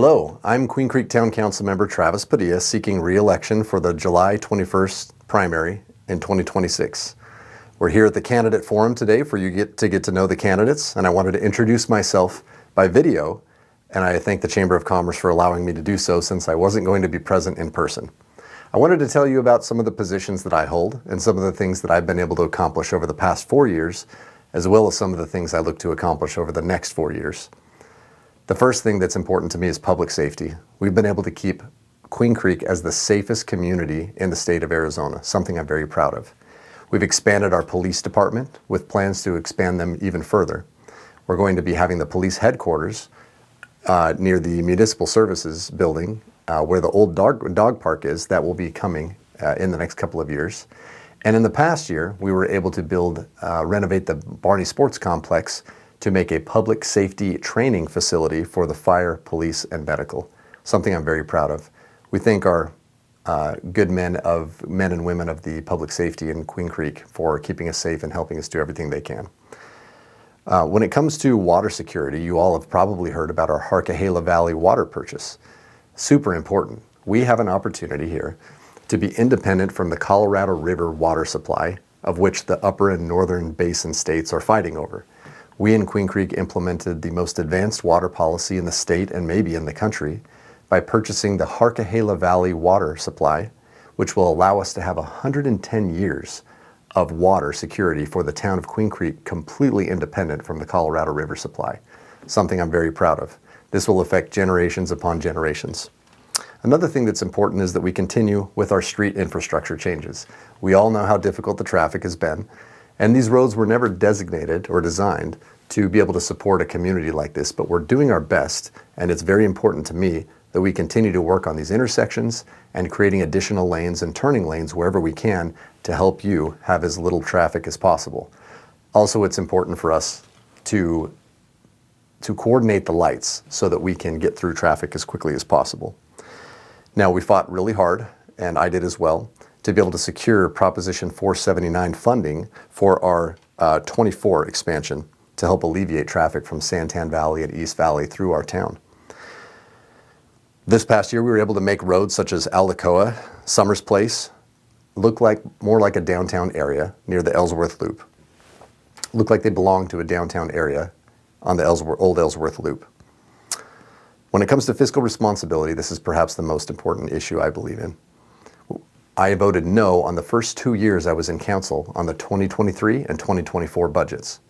Hello, I'm Queen Creek Town Council member Travis Padilla seeking re-election for the July 21st primary in 2026. We're here at the candidate forum today for you to get to know the candidates, and I wanted to introduce myself by video, and I thank the Chamber of Commerce for allowing me to do so since I wasn't going to be present in person. I wanted to tell you about some of the positions that I hold and some of the things that I've been able to accomplish over the past 4 years, as well as some of the things I look to accomplish over the next 4 years. The first thing that's important to me is public safety. We've been able to keep Queen Creek as the safest community in the state of Arizona, something I'm very proud of. We've expanded our police department with plans to expand them even further. We're going to be having the police headquarters near the Municipal Services building where the old dog park is. That will be coming in the next couple of years. And in the past year, we were able to renovate the Barney Sports Complex to make a public safety training facility for the fire, police, and medical, something I'm very proud of. We thank our good men and women of the public safety in Queen Creek for keeping us safe and helping us do everything they can. When it comes to water security, you all have probably heard about our Harquahala Valley water purchase. Super important. We have an opportunity here to be independent from the Colorado River water supply, of which the upper and northern basin states are fighting over. We in Queen Creek implemented the most advanced water policy in the state and maybe in the country by purchasing the Harquahala Valley water supply, which will allow us to have 110 years of water security for the town of Queen Creek, completely independent from the Colorado River supply, something I'm very proud of. This will affect generations upon generations. Another thing that's important is that we continue with our street infrastructure changes. We all know how difficult the traffic has been, and these roads were never designated or designed to be able to support a community like this, but we're doing our best, and it's very important to me that we continue to work on these intersections and creating additional lanes and turning lanes wherever we can to help you have as little traffic as possible. Also, it's important for us to coordinate the lights so that we can get through traffic as quickly as possible. Now, we fought really hard, and I did as well, to be able to secure Proposition 479 funding for our 24 expansion to help alleviate traffic from Santan Valley and East Valley through our town. This past year, we were able to make roads such as Alcoa, Summers Place, look more like a downtown area near the Ellsworth Loop. Look like they belong to a downtown area on the old Ellsworth Loop. When it comes to fiscal responsibility, this is perhaps the most important issue I believe in. I voted no on the first 2 years I was in council on the 2023 and 2024 budgets.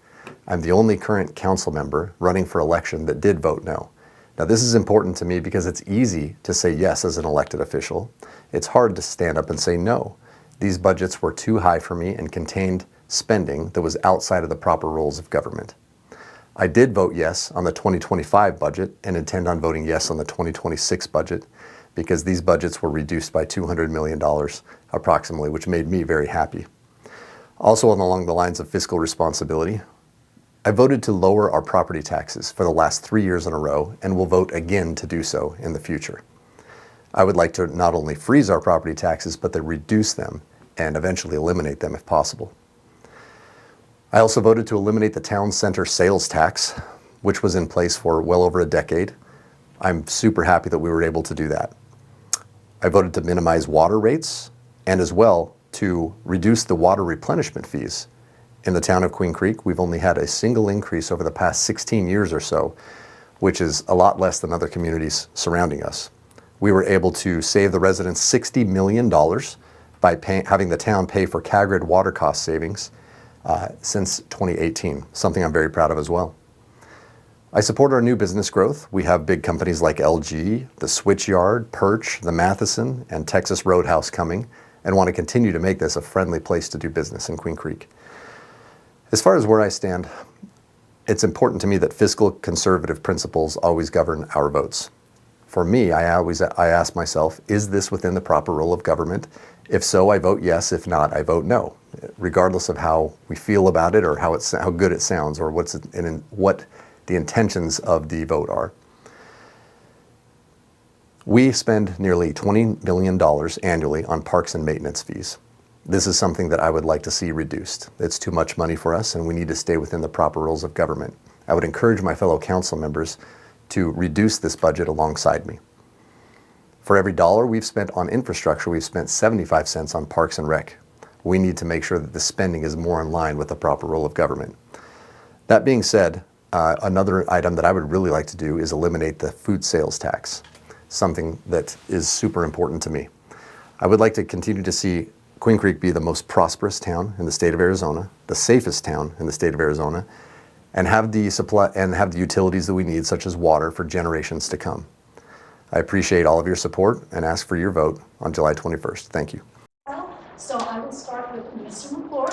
I'm the only current council member running for election that did vote no. Now, this is important to me because it's easy to say yes as an elected official. It's hard to stand up and say no. These budgets were too high for me and contained spending that was outside of the proper rules of government. I did vote yes on the 2025 budget and intend on voting yes on the 2026 budget because these budgets were reduced by $200 million approximately, which made me very happy. Also, along the lines of fiscal responsibility, I voted to lower our property taxes for the last 3 years in a row and will vote again to do so in the future. I would like to not only freeze our property taxes, but to reduce them and eventually eliminate them if possible. I also voted to eliminate the town center sales tax, which was in place for well over a decade. I'm super happy that we were able to do that. I voted to minimize water rates and as well to reduce the water replenishment fees. In the town of Queen Creek, we've only had a single increase over the past 16 years or so, which is a lot less than other communities surrounding us. We were able to save the residents $60 million by having the town pay for CAGRID water cost savings since 2018, something I'm very proud of as well. I support our new business growth. We have big companies like LG, the Switchyard, Perch, the Matheson, and Texas Roadhouse coming, and want to continue to make this a friendly place to do business in Queen Creek. As far as where I stand, it's important to me that fiscal conservative principles always govern our votes. For me, I ask myself, is this within the proper role of government? If so, I vote yes. If not, I vote no, regardless of how we feel about it or how good it sounds or what the intentions of the vote are. We spend nearly $20 million annually on parks and maintenance fees. This is something that I would like to see reduced. It's too much money for us and we need to stay within the proper rules of government. I would encourage my fellow council members to reduce this budget alongside me. For every dollar we've spent on infrastructure, we've spent 75 cents on Parks and Rec. We need to make sure that the spending is more in line with the proper role of government. That being said, another item that I would really like to do is eliminate the food sales tax, something that is super important to me. I would like to continue to see Queen Creek be the most prosperous town in the state of Arizona, the safest town in the state of Arizona, and have the utilities that we need, such as water, for generations to come. I appreciate all of your support and ask for your vote on July 21st. Thank you. So I will start with Mr. McClure.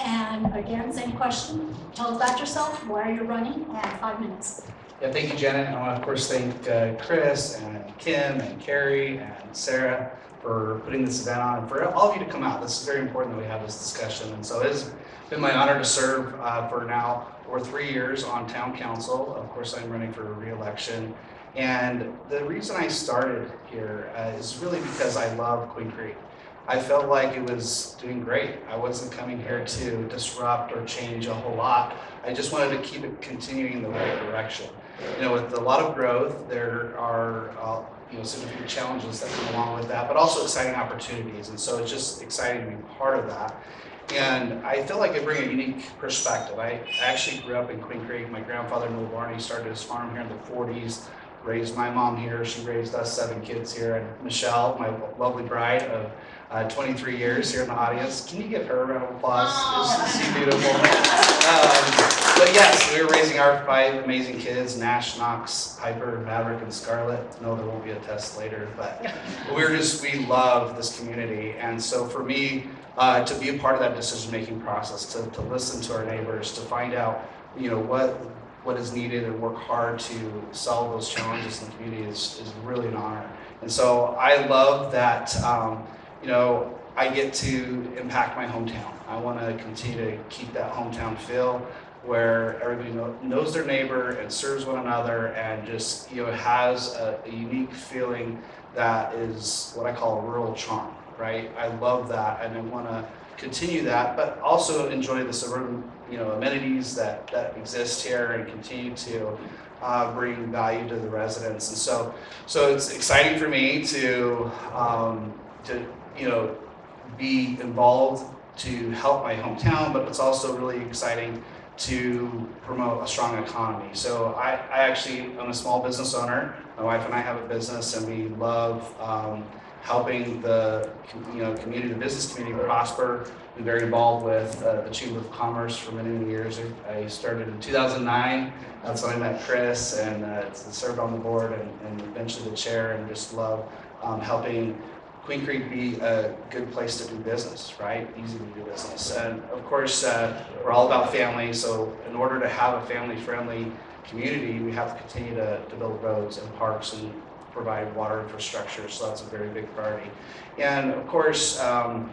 And again, same question. Tell us about yourself, why are you running, and 5 minutes. Yeah, thank you, Janet. I want to, of course, thank Chris and Kim and Carrie and Sarah for putting this event on, and for all of you to come out. This is very important that we have this discussion. And so it's been my honor to serve for now over 3 years on town council. Of course, I'm running for re-election. And the reason I started here is really because I love Queen Creek. I felt like it was doing great. I wasn't coming here to disrupt or change a whole lot. I just wanted to keep it continuing in the right direction. You know, with a lot of growth, there are significant challenges that come along with that, but also exciting opportunities. And so it's just exciting to be part of that. And I feel like I bring a unique perspective. I actually grew up in Queen Creek. My grandfather, Noel Barney, started his farm here in the 40s. Raised my mom here. She raised us 7 kids here. And Michelle, my lovely bride of 23 years here in the audience. Can you give her a round of applause? Isn't she beautiful? But yes, we were raising our 5 amazing kids, Nash, Knox, Piper, Maverick, and Scarlett. No, there won't be a test later, but we love this community. And so for me, to be a part of that decision-making process, to listen to our neighbors, to find out, what is needed and work hard to solve those challenges in the community is really an honor. And so I love that, I get to impact my hometown. I want to continue to keep that hometown feel where everybody knows their neighbor and serves one another and just, has a unique feeling that is what I call a rural charm, right? I love that and I want to continue that, but also enjoy the suburban, amenities that exist here and continue to bring value to the residents. And so it's exciting for me to be involved to help my hometown, but it's also really exciting to promote a strong economy. So I actually am a small business owner. My wife and I have a business, and we love helping the community, the business community prosper. Been very involved with the Chamber of Commerce for many, many years. I started in 2009. That's when I met Chris and served on the board and eventually the chair, and just love helping Queen Creek be a good place to do business, right? Easy to do business. And of course, we're all about family. So in order to have a family-friendly community, we have to continue to build roads and parks and provide water infrastructure. So that's a very big priority. And of course, I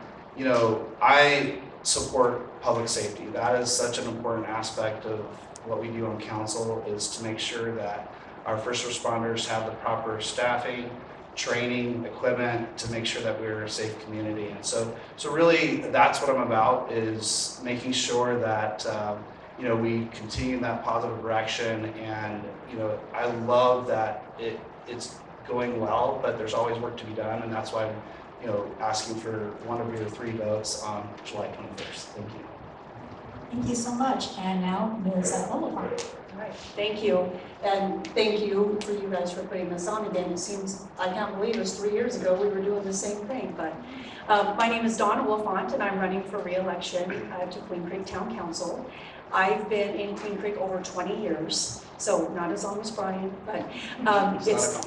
support public safety. That is such an important aspect of what we do on council, is to make sure that our first responders have the proper staffing, training, equipment to make sure that we're a safe community. And so really that's what I'm about, is making sure that we continue in that positive direction. And I love that it's going well, but there's always work to be done, and that's why I'm asking for one of your 3 votes on July 21st. Thank you. Thank you so much. And now Ms. Oliphant. All right, thank you. And thank you for you guys for putting this on again. It seems, I can't believe it was 3 years ago we were doing the same thing. But my name is Donna Wolfont, and I'm running for re-election to Queen Creek Town Council. I've been in Queen Creek over 20 years, so not as long as Brian, but it's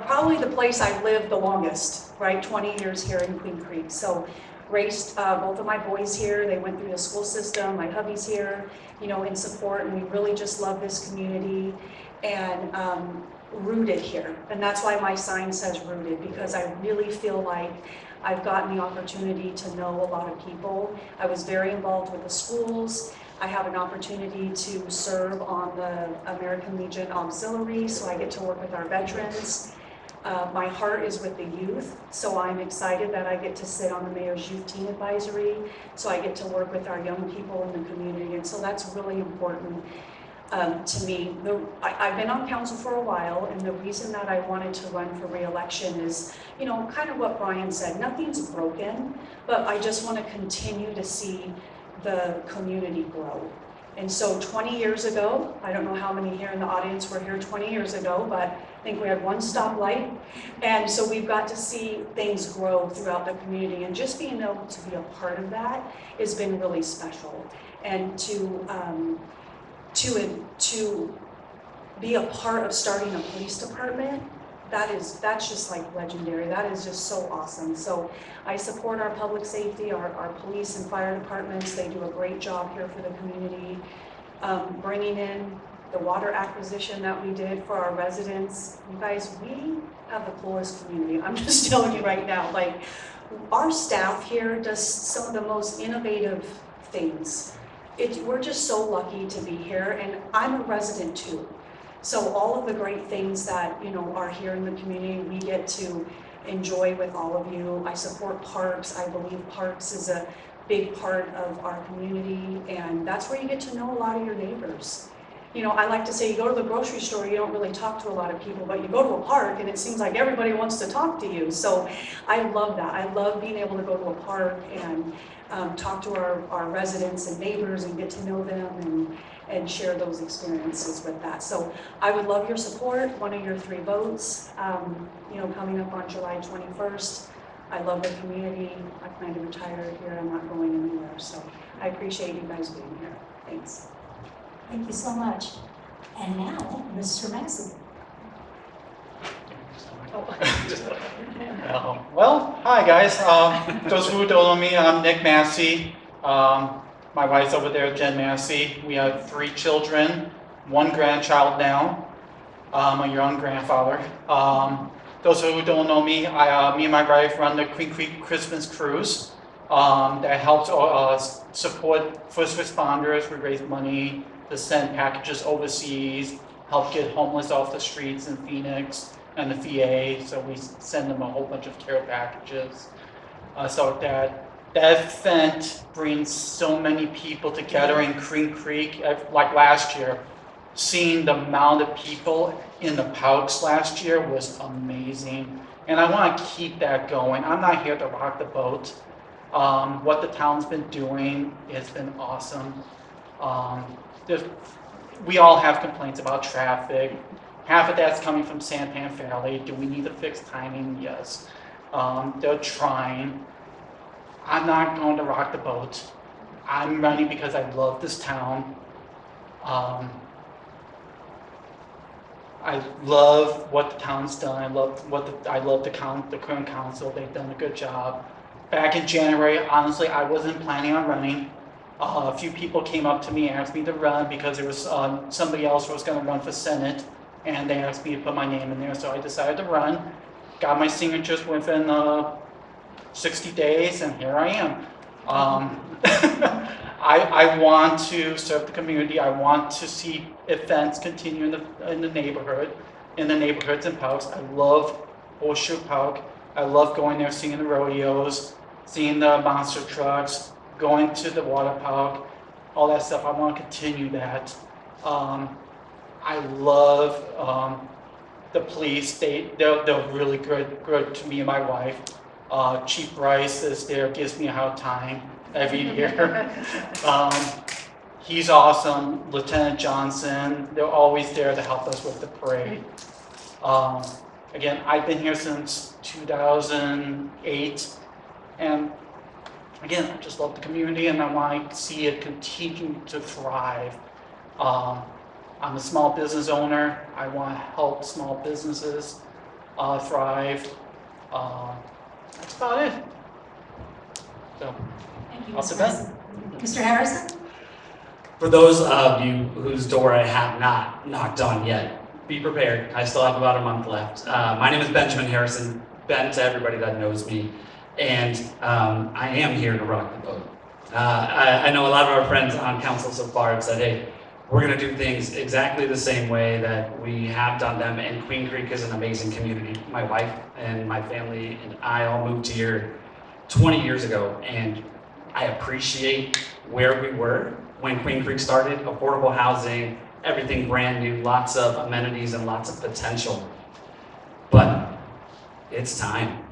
probably the place I've lived the longest, right? 20 years here in Queen Creek. So raised both of my boys here. They went through the school system. My hubby's here, in support, and we really just love this community and rooted here. And that's why my sign says rooted, because I really feel like I've gotten the opportunity to know a lot of people. I was very involved with the schools. I have an opportunity to serve on the American Legion Auxiliary, so I get to work with our veterans. My heart is with the youth, so I'm excited that I get to sit on the Mayor's Youth Teen Advisory, so I get to work with our young people in the community, and so that's really important. To me, I've been on council for a while, and the reason that I wanted to run for re-election is, you know, kind of what Brian said, nothing's broken, but I just want to continue to see the community grow. And so 20 years ago, I don't know how many here in the audience were here 20 years ago, but I think we had one stoplight. And so we've got to see things grow throughout the community, and just being able to be a part of that has been really special. And to be a part of starting a police department, that's just like legendary. That is just so awesome. So I support our public safety, our police and fire departments. They do a great job here for the community. Bringing in the water acquisition that we did for our residents. You guys, we have the coolest community. I'm just telling you right now, like, our staff here does some of the most innovative things. We're just so lucky to be here, and I'm a resident too. So all of the great things that, you know, are here in the community, we get to enjoy with all of you. I support parks. I believe parks is a big part of our community, and that's where you get to know a lot of your neighbors. You know, I like to say, you go to the grocery store, you don't really talk to a lot of people, but you go to a park and it seems like everybody wants to talk to you. So I love that. I love being able to go to a park and talk to our residents and neighbors and get to know them and share those experiences with that. So I would love your support, one of your 3 votes, you know, coming up on July 21st. I love the community. I plan to retire here. I'm not going anywhere. So I appreciate you guys being here. Thanks. Thank you so much. And now, Mr. Massey. Well, hi guys. Those who don't know me, I'm Nick Massey. My wife's over there, Jen Massey. We have 3 children, 1 grandchild now. I'm a young grandfather. Those who don't know me, me and my wife run the Queen Creek Christmas Cruise that helps support first responders. We raise money to send packages overseas, help get homeless off the streets in Phoenix and the VA, so we send them a whole bunch of care packages. So that event brings so many people together in Queen Creek. Like last year, seeing the amount of people in the parks last year was amazing. And I want to keep that going. I'm not here to rock the boat. What the town's been doing has been awesome. We all have complaints about traffic. Half of that's coming from Santan Valley. Do we need to fix timing? Yes. They're trying. I'm not going to rock the boat. I'm running because I love this town. I love what the town's done. I love the current council. They've done a good job. Back in January, honestly, I wasn't planning on running. A few people came up to me and asked me to run because there was somebody else who was going to run for Senate, and they asked me to put my name in there, so I decided to run. Got my signatures within 60 days, and here I am. I want to serve the community. I want to see events continue in the neighborhood, in the neighborhoods and parks. I love Horseshoe Park. I love going there, seeing the rodeos, seeing the monster trucks, going to the water park, all that stuff. I want to continue that. I love the police. They're really good to me and my wife. Chief Bryce is there, gives me a hard time every year. He's awesome. Lieutenant Johnson, they're always there to help us with the parade. Again, I've been here since 2008, and again, I just love the community, and I want to see it continue to thrive. I'm a small business owner. I want to help small businesses thrive. That's about it. So, Thank you, off Mr. to Ben. Massey. Mr. Harrison? For those of you whose door I have not knocked on yet, be prepared. I still have about a month left. My name is Benjamin Harrison. Ben to everybody that knows me. And I am here to rock the boat. I know a lot of our friends on council so far have said, hey, we're going to do things exactly the same way that we have done them. And Queen Creek is an amazing community. My wife and my family and I all moved here 20 years ago. And I appreciate where we were when Queen Creek started, affordable housing, everything brand new, lots of amenities and lots of potential. But it's time.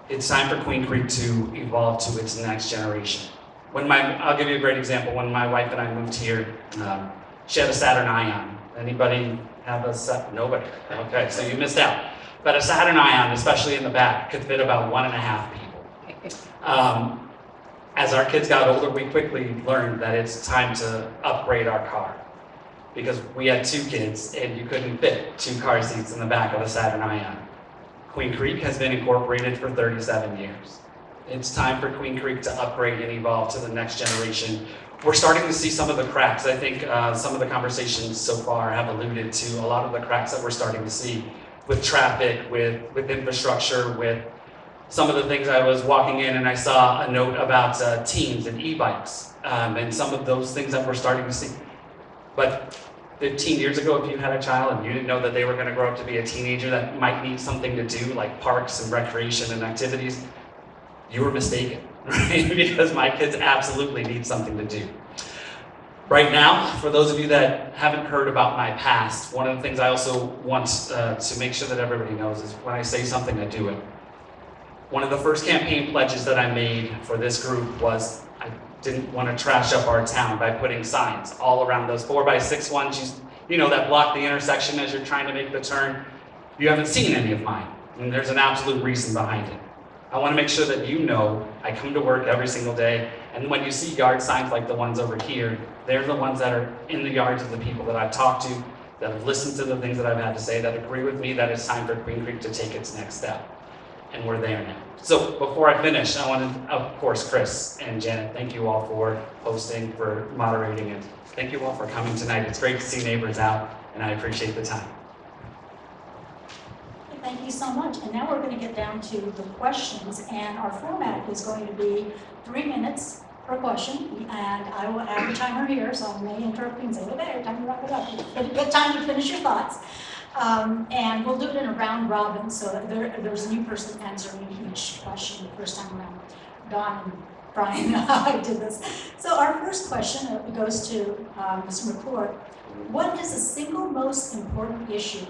It's time for Queen Creek to evolve to its next generation. I'll give you a great example. When my wife and I moved here, she had a Saturn Ion. Anybody have a nobody? Okay, so you missed out. But a Saturn Ion, especially in the back, could fit about 1.5 people. As our kids got older, we quickly learned that it's time to upgrade our car. Because we had 2 kids and you couldn't fit 2 car seats in the back of a Saturn Ion. Queen Creek has been incorporated for 37 years. It's time for Queen Creek to upgrade and evolve to the next generation. We're starting to see some of the cracks. I think some of the conversations so far have alluded to a lot of the cracks that we're starting to see with traffic, with infrastructure, with some of the things. I was walking in and I saw a note about teens and e-bikes, and some of those things that we're starting to see. But 15 years ago, if you had a child and you didn't know that they were going to grow up to be a teenager that might need something to do, like parks and recreation and activities, you were mistaken, right? Because my kids absolutely need something to do. Right now, for those of you that haven't heard about my past, one of the things I also want to make sure that everybody knows is when I say something, I do it. One of the first campaign pledges that I made for this group was I didn't want to trash up our town by putting signs all around those 4x6 ones, that block the intersection as you're trying to make the turn. You haven't seen any of mine, and there's an absolute reason behind it. I want to make sure that you know I come to work every single day, and when you see yard signs like the ones over here, they're the ones that are in the yards of the people that I've talked to, that have listened to the things that I've had to say, that agree with me that it's time for Queen Creek to take its next step. And we're there now. So before I finish, I want to, of course, Chris and Janet, thank you all for hosting, for moderating, and thank you all for coming tonight. It's great to see neighbors out, and I appreciate the time. Thank you so much. And now we're going to get down to the questions, and our format is going to be 3 minutes per question, and I will add the timer here, so I may interrupt you and say, okay, time to wrap it up. But good time to finish your thoughts. And we'll do it in a round robin, so that there's a new person answering each question the first time around. Don and Brian, I did this. So our first question goes to Mr. McClure. What is the single most important issue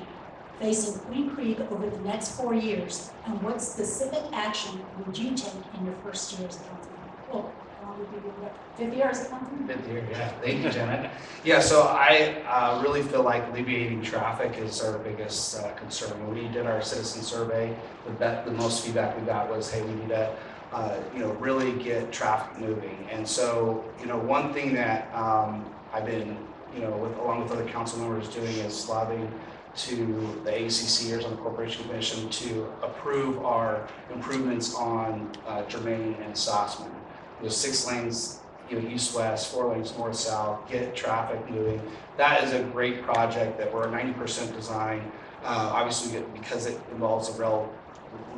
facing Queen Creek over the next 4 years, and what specific action would you take in your first year as a councilman? Well, how long would you be? 5th year as a councilman? 5th year, yeah. Thank you, Janet. Yeah, so I really feel like alleviating traffic is our biggest concern. When we did our citizen survey, the most feedback we got was, hey, we need to really get traffic moving. And so, one thing that I've been, along with other council members doing is lobbying to the ACCers on the Corporation Commission to approve our improvements on Germain and Sossman. There's 6 lanes, east-west, 4 lanes north-south, get traffic moving. That is a great project that we're 90% design. Obviously, because it involves a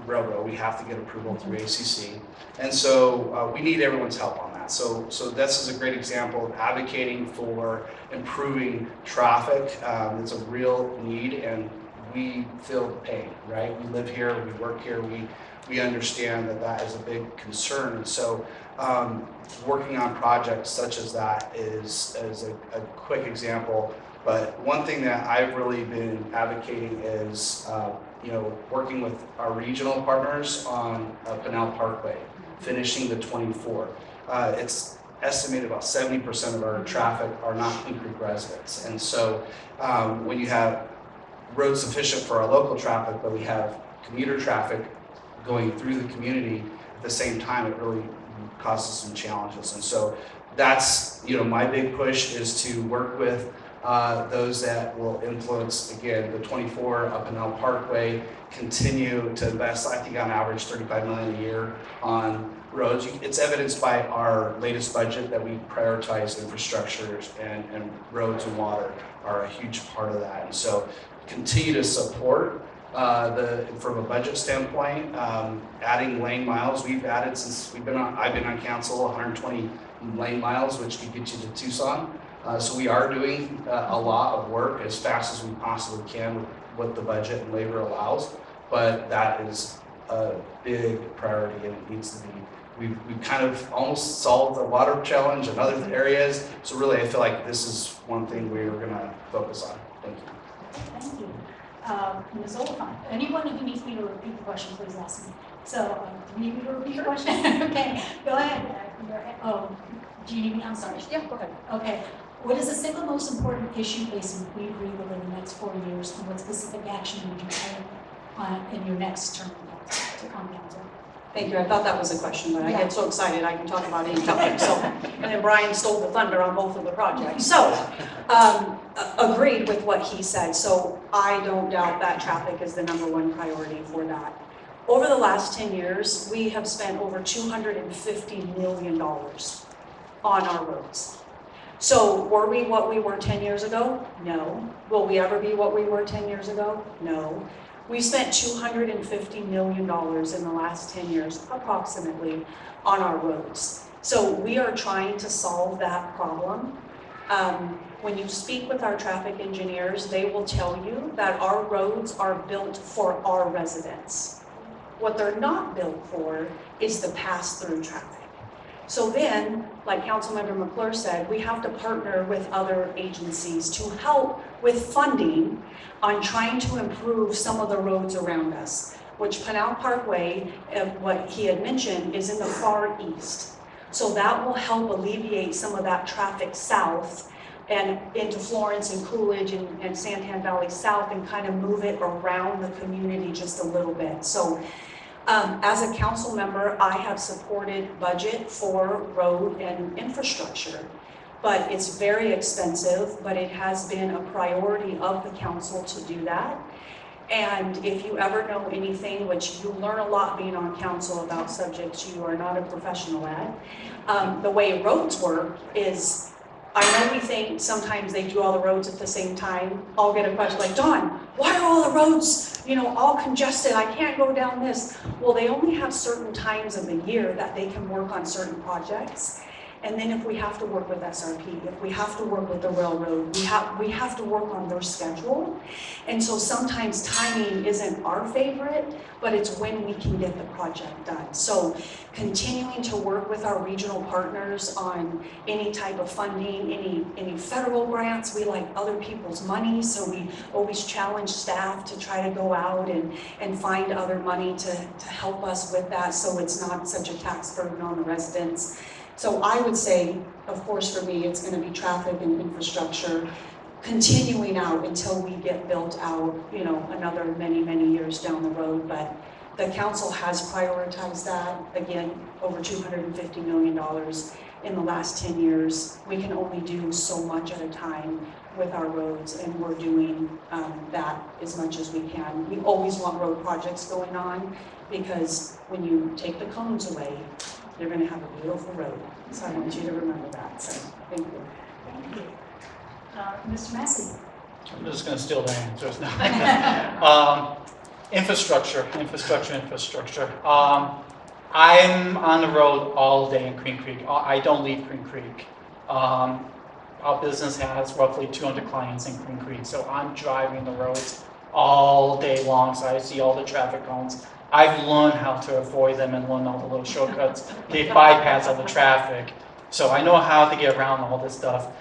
railroad, we have to get approval through ACC. And so we need everyone's help on that. So this is a great example of advocating for improving traffic. It's a real need, and we feel the pain, right? We live here, we work here, we understand that is a big concern. And so working on projects such as that is a quick example. But one thing that I've really been advocating is working with our regional partners on Pinal Parkway, finishing the 24. It's estimated about 70% of our traffic are not Queen Creek residents. And so when you have roads sufficient for our local traffic, but we have commuter traffic going through the community at the same time, it really causes some challenges. And so that's, my big push is to work with those that will influence, again, the 24 up Pinal Parkway, continue to invest, I think on average, $35 million a year on roads. It's evidenced by our latest budget that we prioritize infrastructures, and roads and water are a huge part of that. And so continue to support from a budget standpoint, adding lane miles. We've added, since I've been on council, 120 lane miles, which could get you to Tucson. So we are doing a lot of work as fast as we possibly can with what the budget and labor allows, but that is a big priority and it needs to be. We've kind of almost solved the water challenge in other areas. So really, I feel like this is one thing we're gonna focus on. Thank you. Thank you. Ms. Oliphant, anyone who needs me to repeat the question, please ask me. So, do you need me to repeat the question? Okay, go ahead. Oh, do you need me? I'm sorry. Yeah, go ahead. Okay. What is the single most important issue facing Queen Creek over the next 4 years, and what specific action would you take in your next term on council? Thank you. I thought that was a question, but I Yeah. get so excited I can talk about any topic. So, and then Brian stole the thunder on both of the projects. So, agreed with what he said. So I don't doubt that traffic is the #1 priority for that. Over the last 10 years, we have spent over $250 million on our roads. So were we what we were 10 years ago? No. Will we ever be what we were 10 years ago? No. We spent $250 million in the last 10 years, approximately, on our roads. So we are trying to solve that problem. When you speak with our traffic engineers, they will tell you that our roads are built for our residents. What they're not built for is the pass-through traffic. So then, like Councilmember McClure said, we have to partner with other agencies to help with funding on trying to improve some of the roads around us, which Pinal Parkway, what he had mentioned, is in the far east. So that will help alleviate some of that traffic south and into Florence and Coolidge and Santan Valley South and kind of move it around the community just a little bit. So as a council member, I have supported budget for road and infrastructure, but it's very expensive, but it has been a priority of the council to do that. And if you ever know anything, which you learn a lot being on council about subjects you are not a professional at, the way roads work is, I know we think sometimes they do all the roads at the same time. I'll get a question like, Dawn, why are all the roads, all congested? I can't go down this. Well, they only have certain times of the year that they can work on certain projects. And then if we have to work with SRP, if we have to work with the railroad, we have to work on their schedule. And so sometimes timing isn't our favorite, but it's when we can get the project done. So continuing to work with our regional partners on any type of funding, any federal grants, we like other people's money, so we always challenge staff to try to go out and find other money to help us with that, so it's not such a tax burden on the residents. So I would say, of course, for me, it's going to be traffic and infrastructure continuing out until we get built out, another many, many years down the road. But the council has prioritized that. Again, over $250 million in the last 10 years. We can only do so much at a time with our roads, and we're doing that as much as we can. We always want road projects going on, because when you take the cones away, you're going to have a beautiful road. So I want you to remember that. So thank you. Thank you. Mr. Massey? I'm just going to steal the answers now. Infrastructure. I'm on the road all day in Queen Creek. I don't leave Queen Creek. Our business has roughly 200 clients in Queen Creek, so I'm driving the roads all day long, so I see all the traffic cones. I've learned how to avoid them and learn all the little shortcuts. They bypass all the traffic, so I know how to get around all this stuff.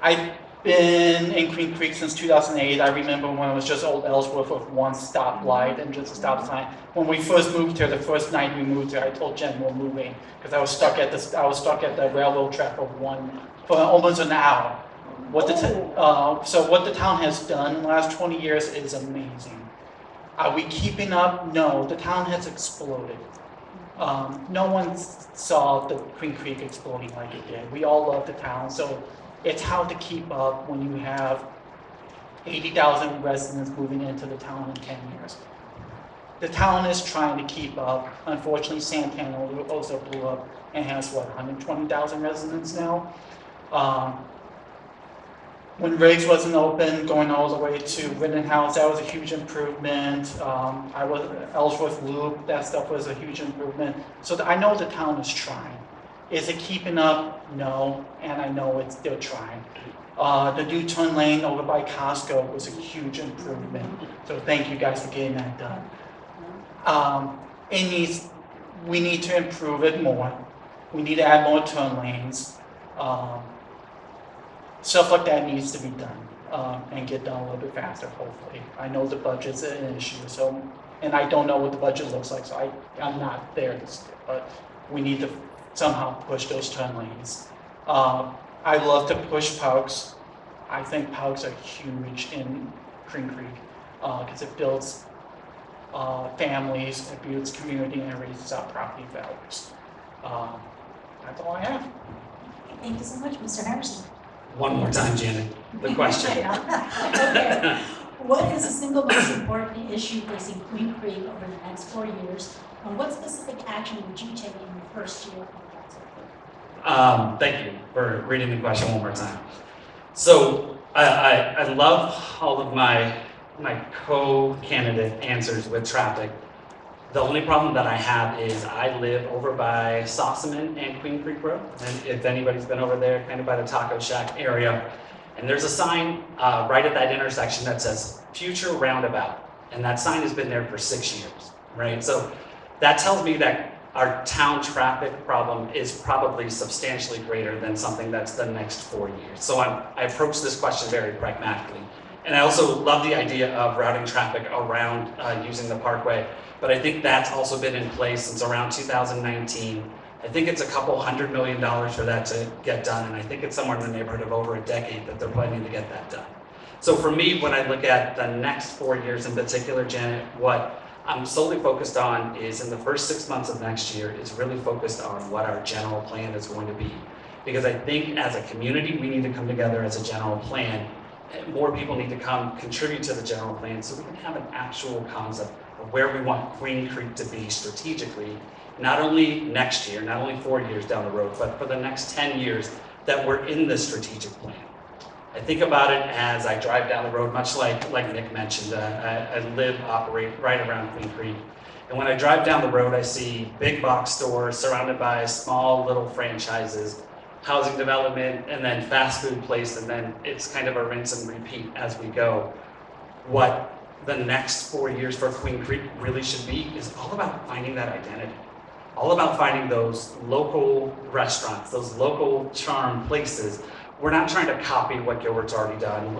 I've been in Queen Creek since 2008. I remember when it was just old Ellsworth with one stoplight and just a stop sign. When we first moved here, the first night we moved here, I told Jen we're moving because I was stuck at the railroad track for almost an hour. So what the town has done in the last 20 years is amazing. Are we keeping up? No, the town has exploded. No one saw the Queen Creek exploding like it did. We all love the town, so it's how to keep up when you have 80,000 residents moving into the town in 10 years. The town is trying to keep up. Unfortunately, Santana also blew up and has, 120,000 residents now. When Riggs wasn't open, going all the way to Rittenhouse, that was a huge improvement. Ellsworth Loop, that stuff was a huge improvement. So I know the town is trying. Is it keeping up? No, and I know they're trying. The new turn lane over by Costco was a huge improvement. So thank you guys for getting that done. We need to improve it more. We need to add more turn lanes. Stuff like that needs to be done, and get done a little bit faster, hopefully. I know the budget's an issue, and I don't know what the budget looks like, so I'm not there, but we need to somehow push those turn lanes. I love to push parks. I think parks are huge in Green Creek, because it builds families, it builds community, and it raises our property values. That's all I have. Thank you so much, Mr. Harrison. One more time, Janet, the question. Okay. What is the single most important issue facing Queen Creek over the next 4 years? And what specific action would you take in your first year on council? Thank you for reading the question one more time. So I love all of my co-candidate answers with traffic. The only problem that I have is I live over by Sossaman and Queen Creek Road. And if anybody's been over there, kind of by the Taco Shack area, and there's a sign right at that intersection that says future roundabout. And that sign has been there for 6 years, right? So that tells me that our town traffic problem is probably substantially greater than something that's the next 4 years. So I approach this question very pragmatically. And I also love the idea of routing traffic around using the parkway. But I think that's also been in place since around 2019. I think it's a couple $100 million for that to get done. And I think it's somewhere in the neighborhood of over a decade that they're planning to get that done. So for me, when I look at the next 4 years in particular, Janet, what I'm solely focused on is in the first 6 months of next year is really focused on what our general plan is going to be. Because I think as a community, we need to come together as a general plan. More people need to come contribute to the general plan so we can have an actual concept of where we want Queen Creek to be strategically, not only next year, not only 4 years down the road, but for the next 10 years that we're in the strategic plan. I think about it as I drive down the road, much like Nick mentioned. I operate right around Queen Creek. And when I drive down the road, I see big box stores surrounded by small little franchises, housing development, and then fast food place, and then it's kind of a rinse and repeat as we go. What the next 4 years for Queen Creek really should be is all about finding that identity. All about finding those local restaurants, those local charm places. We're not trying to copy what Gilbert's already done.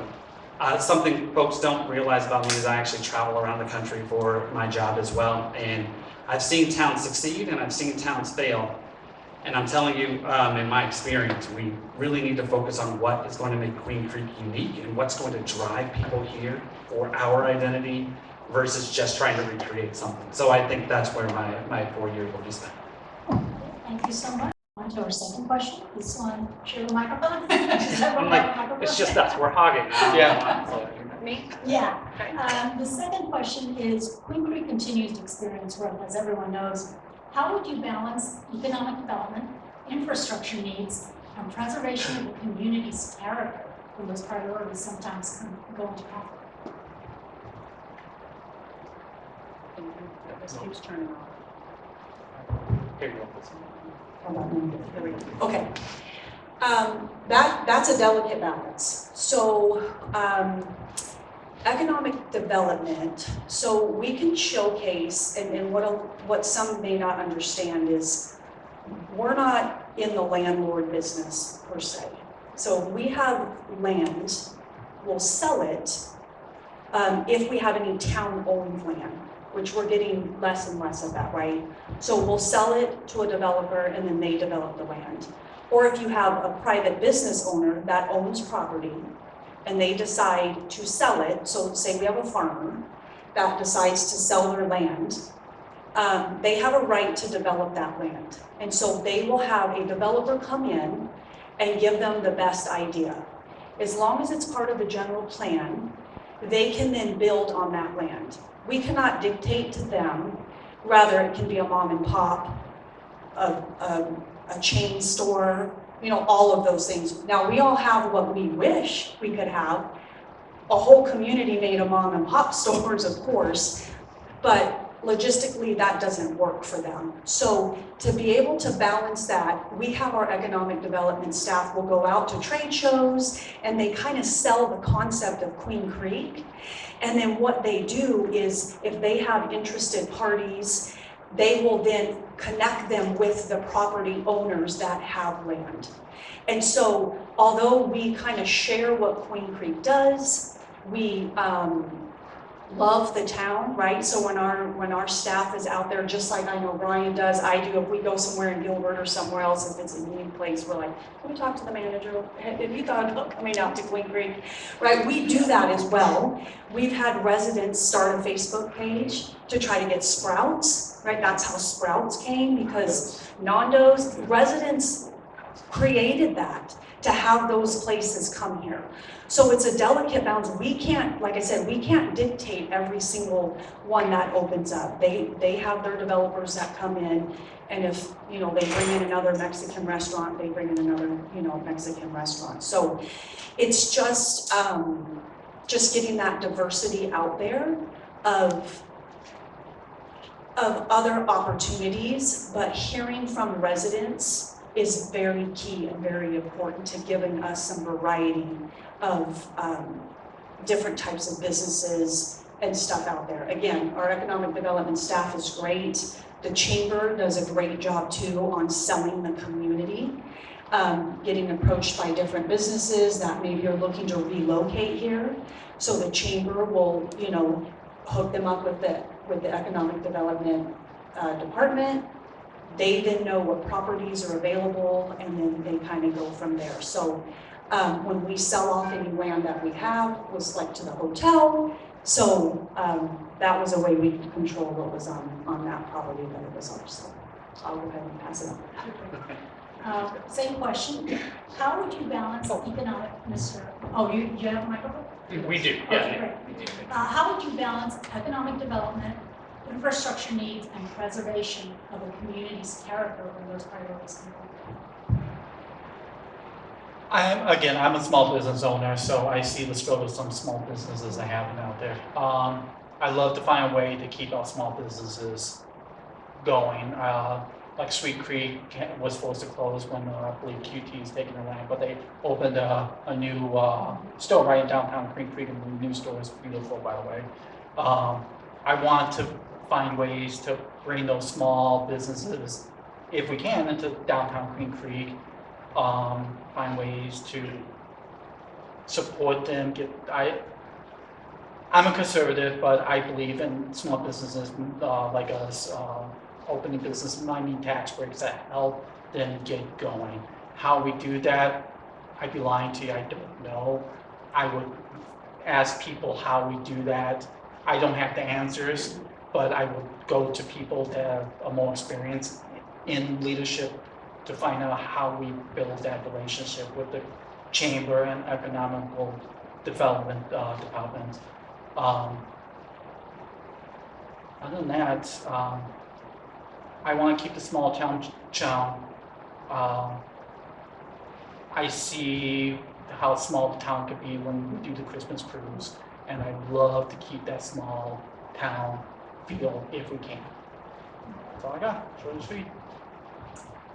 Something folks don't realize about me is I actually travel around the country for my job as well. And I've seen towns succeed and I've seen towns fail. And I'm telling you, in my experience, we really need to focus on what is going to make Queen Creek unique and what's going to drive people here for our identity versus just trying to recreate something. So I think that's where my 4 years will be spent. Thank you so much. On to our second question. This one, share the microphone. I'm like, it's just us, we're hogging. Yeah. Me? Yeah. Okay. The second question is, Queen Creek continues to experience growth, as everyone knows. How would you balance economic development, infrastructure needs, and preservation of the community's character when those priorities sometimes go into conflict? This keeps turning off. Here you go. Here we go. Okay. That's a delicate balance. So economic development, so we can showcase, and what some may not understand is we're not in the landlord business per se. So we have land, we'll sell it if we have any town-owned land, which we're getting less and less of that, right? So we'll sell it to a developer and then they develop the land. Or if you have a private business owner that owns property and they decide to sell it, so say we have a farmer that decides to sell their land, they have a right to develop that land. And so they will have a developer come in and give them the best idea. As long as it's part of the general plan, they can then build on that land. We cannot dictate to them, rather it can be a mom and pop, a chain store, you know, all of those things. Now we all have what we wish we could have. A whole community made of mom and pop stores, of course, but logistically, that doesn't work for them. So to be able to balance that, we have our economic development staff will go out to trade shows and they kind of sell the concept of Queen Creek. And then what they do is if they have interested parties, they will then connect them with the property owners that have land. And so although we kind of share what Queen Creek does, we love the town, right? So when our staff is out there, just like I know Brian does, I do, if we go somewhere in Gilbert or somewhere else, if it's a new place, we're like, can we talk to the manager? Have you thought about coming out to Queen Creek? Right, we do that as well. We've had residents start a Facebook page to try to get Sprouts, right? That's how Sprouts came, because Nando's, residents created that to have those places come here. So it's a delicate balance. We can't, like I said, we can't dictate every single one that opens up. They have their developers that come in, and if, you know, they bring in another Mexican restaurant, they bring in another, you know, Mexican restaurant. So it's just getting that diversity out there of other opportunities, but hearing from residents is very key and very important to giving us some variety of different types of businesses and stuff out there. Again, our economic development staff is great. The chamber does a great job too on selling the community, getting approached by different businesses that maybe are looking to relocate here. So the chamber will, you know, hook them up with the economic development department. They then know what properties are available, and then they kind of go from there. So when we sell off any land that we have, was like to the hotel. So that was a way we could control what was on that property that it was on. So I'll go ahead and pass it on. Same question. How would you balance economic, you have a microphone? We do, Okay, great. How would you balance economic development, infrastructure needs, and preservation of a community's character when those priorities come up? I'm a small business owner, so I see the struggles some small businesses are having out there. I love to find a way to keep our small businesses going. Like Sweet Creek was forced to close when I believe QT is taking the land, but they opened a new store right in downtown Queen Creek, and the new store is beautiful, by the way. I want to find ways to bring those small businesses, if we can, into downtown Queen Creek. Find ways to support them. I'm a conservative, but I believe in small businesses like us. Opening business might need tax breaks that help them get going. How we do that, I'd be lying to you, I don't know. I would ask people how we do that. I don't have the answers, but I would go to people that have a more experience in leadership to find out how we build that relationship with the chamber and economical development department. Other than that, I want to keep the small town charm. I see how small the town could be when we do the Christmas cruise, and I'd love to keep that small town feel if we can. That's all I got. Short and sweet.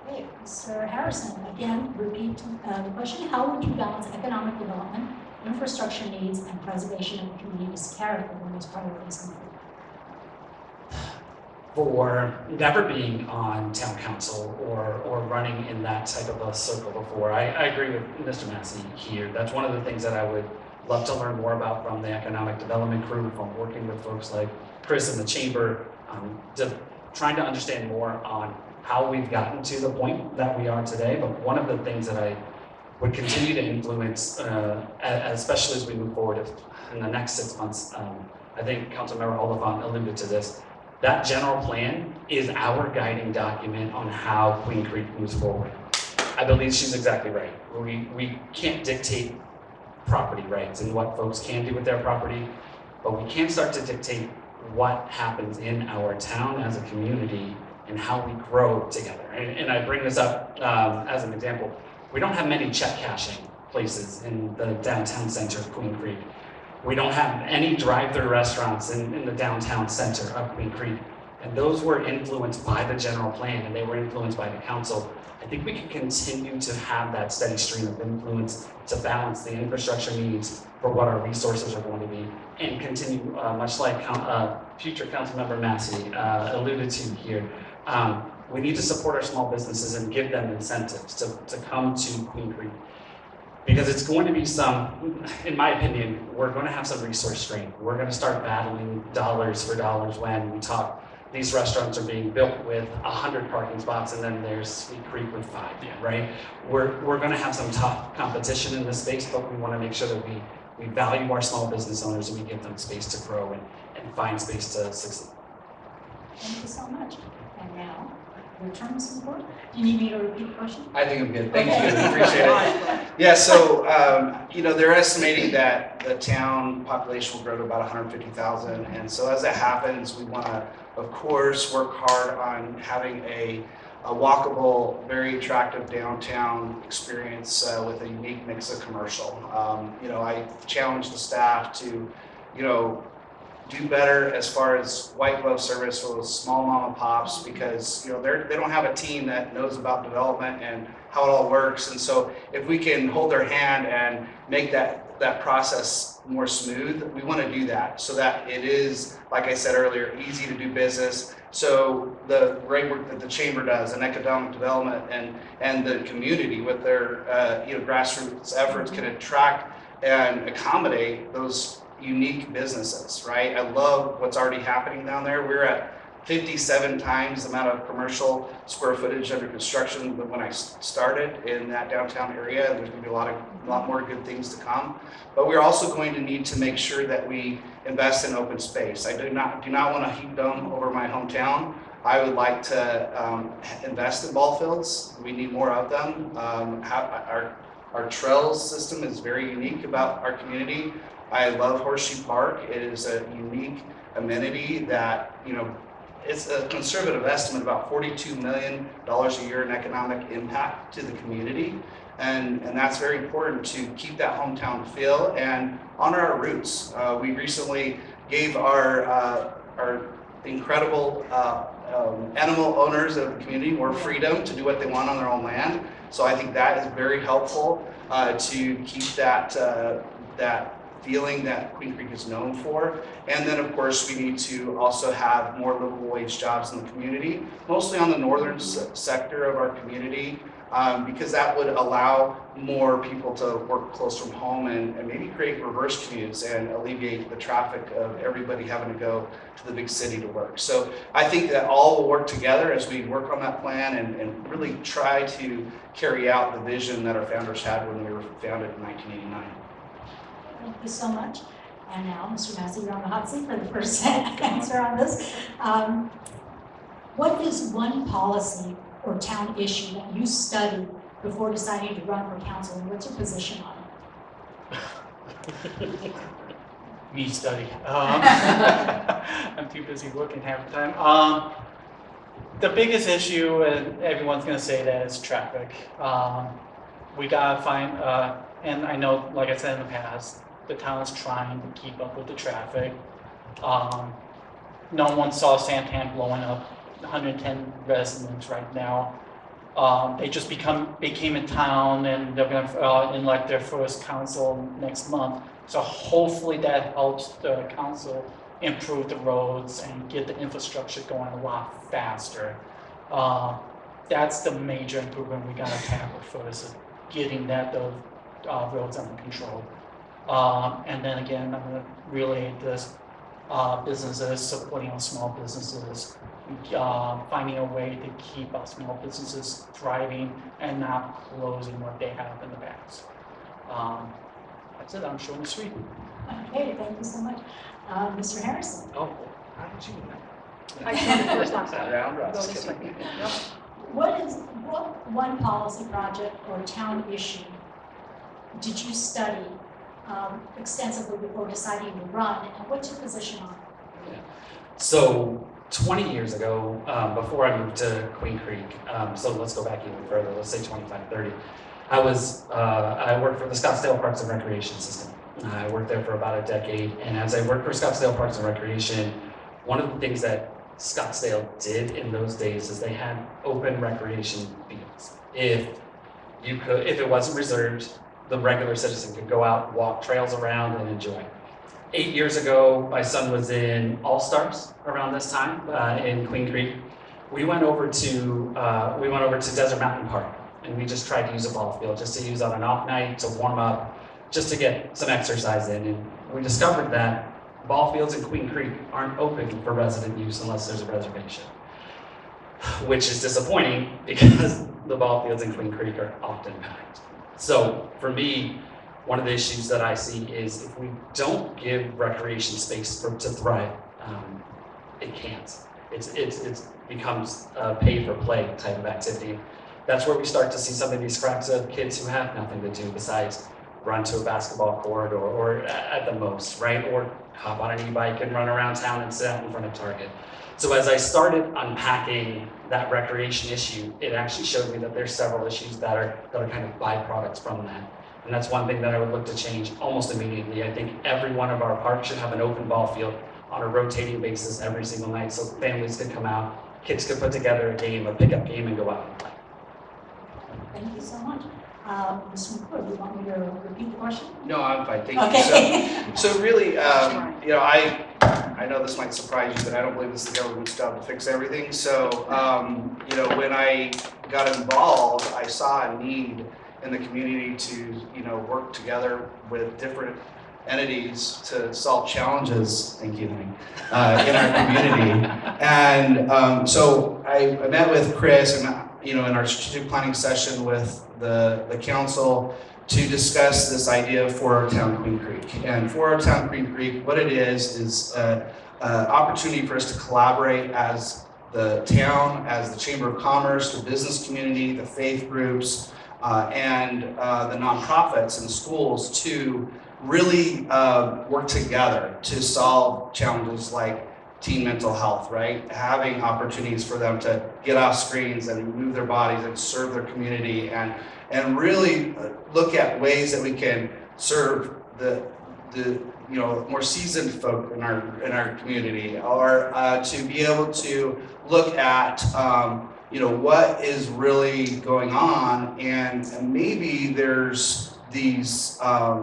Okay, Mr. Harrison, again, repeat the question. How would you balance economic development, infrastructure needs, and preservation of the community's character when those priorities come forward? For never being on town council or running in that type of a circle before, I agree with Mr. Massey here. That's one of the things that I would love to learn more about from the economic development crew, from working with folks like Chris in the chamber, trying to understand more on how we've gotten to the point that we are today. But one of the things that I would continue to influence, especially as we move forward in the next 6 months, I think Councilmember Oliphant alluded to this. That general plan is our guiding document on how Queen Creek moves forward. I believe she's exactly right. We can't dictate property rights and what folks can do with their property, but we can start to dictate what happens in our town as a community and how we grow together. And I bring this up as an example. We don't have many check cashing places in the downtown center of Queen Creek. We don't have any drive-through restaurants in the downtown center of Queen Creek. and those were influenced by the general plan and they were influenced by the council. I think we can continue to have that steady stream of influence to balance the infrastructure needs for what our resources are going to be, and continue, much like future Councilmember Massey alluded to here, we need to support our small businesses and give them incentives to come to Queen Creek. Because it's going to be some, in my opinion, we're going to have some resource strain. We're going to start battling dollars for dollars when we talk. These restaurants are being built with 100 parking spots, and then there's Sweet Creek with 5, right? We're going to have some tough competition in this space, but we want to make sure that we value our small business owners and we give them space to grow and find space to succeed. Thank you so much. And now, your turn, Mr. McCord. Do you need me to repeat the question? I think I'm good. Thank you. Appreciate it. Yeah, so, they're estimating that the town population will grow to about 150,000. And so as that happens, we want to, of course, work hard on having a walkable, very attractive downtown experience with a unique mix of commercial. I challenge the staff to, do better as far as white glove service for those small mom and pops, because they don't have a team that knows about development and how it all works. And so if we can hold their hand and make that process more smooth, we want to do that so that it is, like I said earlier, easy to do business. So the great work that the chamber does and economic development and the community with their grassroots efforts can attract and accommodate those unique businesses, right? I love what's already happening down there. We're at 57 times the amount of commercial square footage under construction than when I started in that downtown area. There's going to be a lot more good things to come. But we're also going to need to make sure that we invest in open space. I do not want to heap dome over my hometown. I would like to invest in ball fields. We need more of them. Our trails system is very unique about our community. I love Horseshoe Park. It is a unique amenity that, it's a conservative estimate, about $42 million a year in economic impact to the community. And that's very important to keep that hometown feel and honor our roots. We recently gave our incredible animal owners of the community more freedom to do what they want on their own land. So I think that is very helpful to keep that feeling that Queen Creek is known for. And then of course we need to also have more livable wage jobs in the community, mostly on the northern sector of our community, because that would allow more people to work close from home and maybe create reverse commutes and alleviate the traffic of everybody having to go to the big city to work. So I think that all will work together as we work on that plan and really try to carry out the vision that our founders had when we were founded in 1989. Thank you so much. And now, Mr. Massey, you're on the hot seat for the first answer on this. What is one policy or town issue that you studied before deciding to run for council, and what's your position on it? Me study. I'm too busy working half the time. The biggest issue, and everyone's going to say that, is traffic. We gotta find, and I know, like I said in the past, the town is trying to keep up with the traffic. No one saw Santan blowing up 110 residents right now. They just became in town, and they're gonna elect their first council next month. So hopefully that helps the council improve the roads and get the infrastructure going a lot faster. That's the major improvement we gotta tackle first, is getting those roads under control. And then again, I'm gonna relay this, businesses, supporting our small businesses, finding a way to keep our small businesses thriving and not closing what they have in the past. That's it, I'm short and sweet. Okay, thank you so much. Mr. Harrison? Oh, how did you know? I can't first last time. Yeah, What one policy project or town issue did you study extensively before deciding to run, and what's your position on it? So 20 years ago, before I moved to Queen Creek, so let's go back even further, let's say 25, 30, I worked for the Scottsdale Parks and Recreation System. I worked there for about a decade, and as I worked for Scottsdale Parks and Recreation, one of the things that Scottsdale did in those days is they had open recreation fields. If it wasn't reserved, the regular citizen could go out, walk trails around and enjoy. 8 years ago, my son was in All-Stars around this time in Queen Creek. We went over to Desert Mountain Park, and we just tried to use a ball field just to use on an off night to warm up, just to get some exercise in. And we discovered that ball fields in Queen Creek aren't open for resident use unless there's a reservation, which is disappointing because the ball fields in Queen Creek are often packed. So for me, one of the issues that I see is if we don't give recreation space to thrive, it can't. It becomes a pay-for-play type of activity. That's where we start to see some of these cracks of kids who have nothing to do besides run to a basketball court or at the most, right? Or hop on an e-bike and run around town and sit out in front of Target. So as I started unpacking that recreation issue, it actually showed me that there's several issues that are kind of byproducts from that. And that's one thing that I would look to change almost immediately. I think every one of our parks should have an open ball field on a rotating basis every single night so families could come out, kids could put together a game, a pickup game, and go out and play. Thank you so much. Ms. McCoy, do you want me to repeat the question? No, I'm fine, thank you. Okay. So really, you know, I know this might surprise you, but I don't believe this is the government's job to fix everything. So, you know, when I got involved, I saw a need in the community to, you know, work together with different entities to solve challenges, thank you, honey, in our community. And so I met with Chris and, you know, in our strategic planning session with the council to discuss this idea for our town Queen Creek. And for our town Queen Creek, what it is an opportunity for us to collaborate as the town, as the Chamber of Commerce, the business community, the faith groups, and the nonprofits and schools to really work together to solve challenges like teen mental health, right? Having opportunities for them to get off screens and move their bodies and serve their community and really look at ways that we can serve the you know, more seasoned folk in our community, or to be able to look at you know, what is really going on, and maybe there's these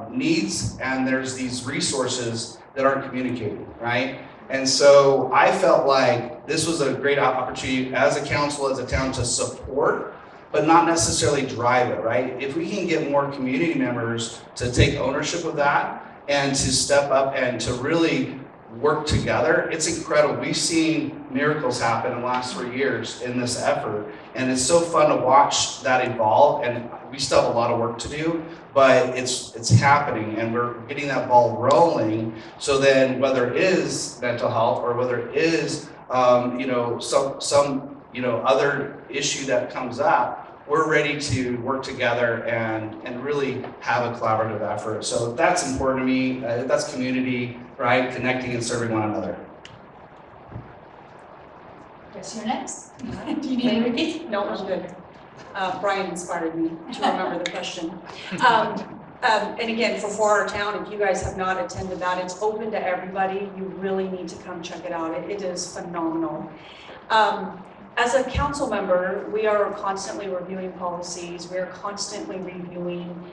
needs and there's these resources that aren't communicated, right? And so I felt like this was a great opportunity as a council, as a town, to support, but not necessarily drive it, right? If we can get more community members to take ownership of that and to step up and to really work together, it's incredible. We've seen miracles happen in the last 3 years in this effort, and it's so fun to watch that evolve. And we still have a lot of work to do, but it's happening, and we're getting that ball rolling. So then, whether it is mental health or whether it is you know, some you know, other issue that comes up, we're ready to work together and really have a collaborative effort. So that's important to me. That's community, right? Connecting and serving one another. Yes, you're next. Do you need to repeat? No, I'm good. Brian inspired me to remember the question. And again, for our town, if you guys have not attended that, it's open to everybody. You really need to come check it out. It is phenomenal. As a council member, we are constantly reviewing policies. We're constantly reviewing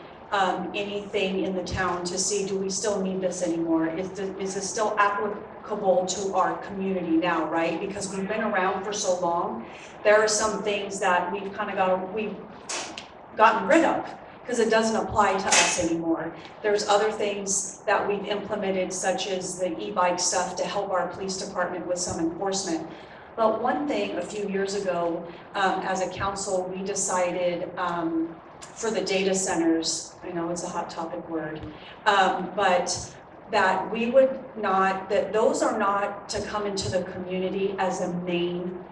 anything in the town to see, do we still need this anymore? Is this still applicable to our community now, right? Because we've been around for so long. There are some things that we've gotten rid of because it doesn't apply to us anymore. There's other things that we've implemented, such as the e-bike stuff to help our police department with some enforcement. But one thing a few years ago, as a council, we decided for the data centers, I know it's a hot topic word, but that we would not, that those are not to come into the community as a main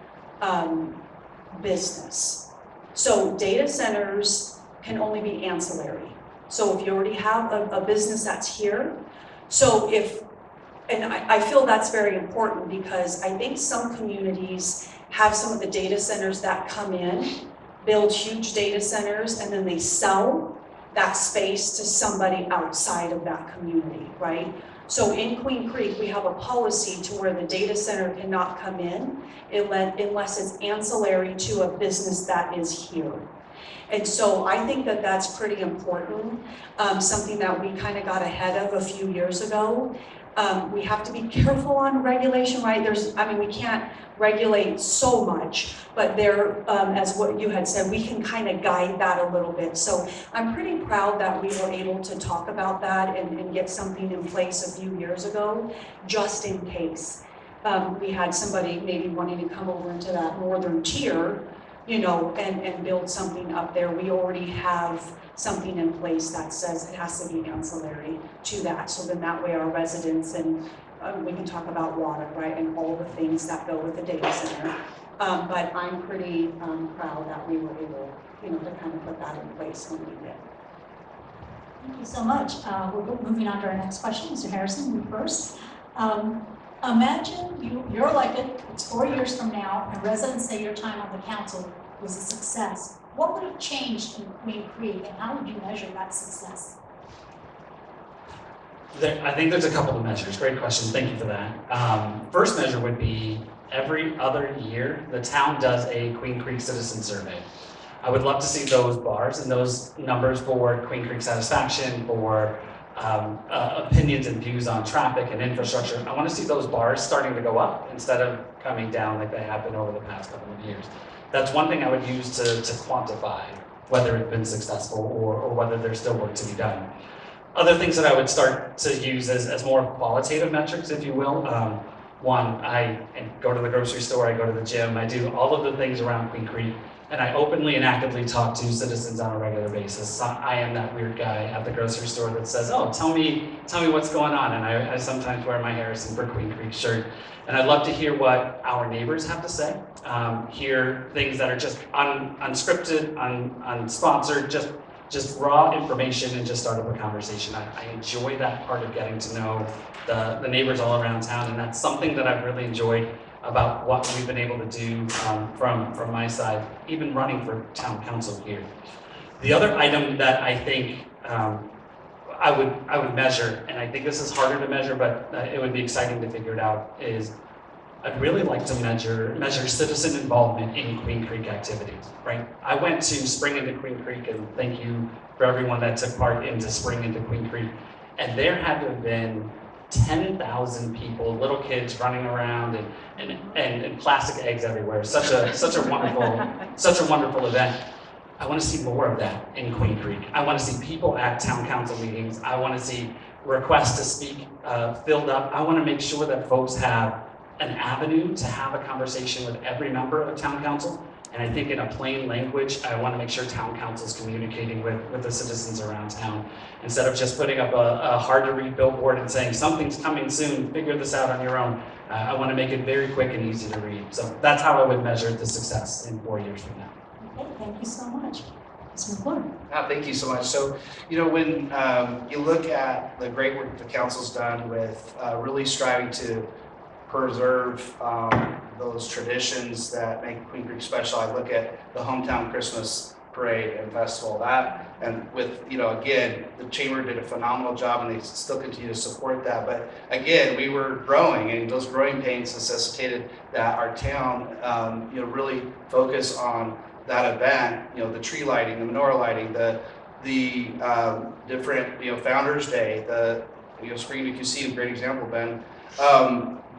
business. So data centers can only be ancillary. So if you already have a business that's here, so if, and I feel that's very important because I think some communities have some of the data centers that come in, build huge data centers, and then they sell that space to somebody outside of that community, right? So in Queen Creek, we have a policy to where the data center cannot come in unless it's ancillary to a business that is here. And so I think that that's pretty important, something that we kind of got ahead of a few years ago. We have to be careful on regulation, right? We can't regulate so much, but there, as what you had said, we can kind of guide that a little bit. So I'm pretty proud that we were able to talk about that and get something in place a few years ago, just in case. We had somebody maybe wanting to come over into that northern tier, and build something up there. We already have something in place that says it has to be ancillary to that. So then that way our residents, and we can talk about water, right, and all the things that go with the data center. But I'm pretty proud that we were able, to kind of put that in place when we did. Thank you so much. We're moving on to our next question. Mr. Harrison, you first. Imagine you're elected, it's 4 years from now, and residents say your time on the council was a success. What would have changed in Queen Creek, and how would you measure that success? I think there's a couple of measures. Great question. Thank you for that. First measure would be every other year, the town does a Queen Creek citizen survey. I would love to see those bars and those numbers for Queen Creek satisfaction, for opinions and views on traffic and infrastructure. I want to see those bars starting to go up instead of coming down like they have been over the past couple of years. That's one thing I would use to quantify whether it's been successful or whether there's still work to be done. Other things that I would start to use as more qualitative metrics, if you will. One, I go to the grocery store, I go to the gym, I do all of the things around Queen Creek, and I openly and actively talk to citizens on a regular basis. I am that weird guy at the grocery store that says, oh, tell me what's going on, and I sometimes wear my Harrison for Queen Creek shirt. And I'd love to hear what our neighbors have to say, hear things that are just unscripted, unsponsored, just raw information, and just start up a conversation. I enjoy that part of getting to know the neighbors all around town, and that's something that I've really enjoyed about what we've been able to do from my side, even running for town council here. The other item that I think I would measure, and I think this is harder to measure, but it would be exciting to figure it out, is I'd really like to measure citizen involvement in Queen Creek activities, right? I went to Spring into Queen Creek, and thank you for everyone that took part into Spring into Queen Creek, and there had to have been 10,000 people, little kids running around and plastic eggs everywhere. Such a wonderful event. I want to see more of that in Queen Creek. I want to see people at town council meetings. I want to see requests to speak filled up. I want to make sure that folks have an avenue to have a conversation with every member of town council. And I think in a plain language, I want to make sure town council is communicating with the citizens around town. Instead of just putting up a hard to read billboard and saying, something's coming soon, figure this out on your own. I want to make it very quick and easy to read. So that's how I would measure the success in 4 years from now. Okay, thank you so much. Mr. McClure. Thank you so much. So, when you look at the great work the council's done with really striving to preserve those traditions that make Queen Creek special. I look at the hometown Christmas parade and festival, and with, again, the chamber did a phenomenal job, and they still continue to support that. But again, we were growing, and those growing pains necessitated that our town, really focus on that event. The tree lighting, the menorah lighting, the different, Founders Day, the Spring you can see a great example, Ben.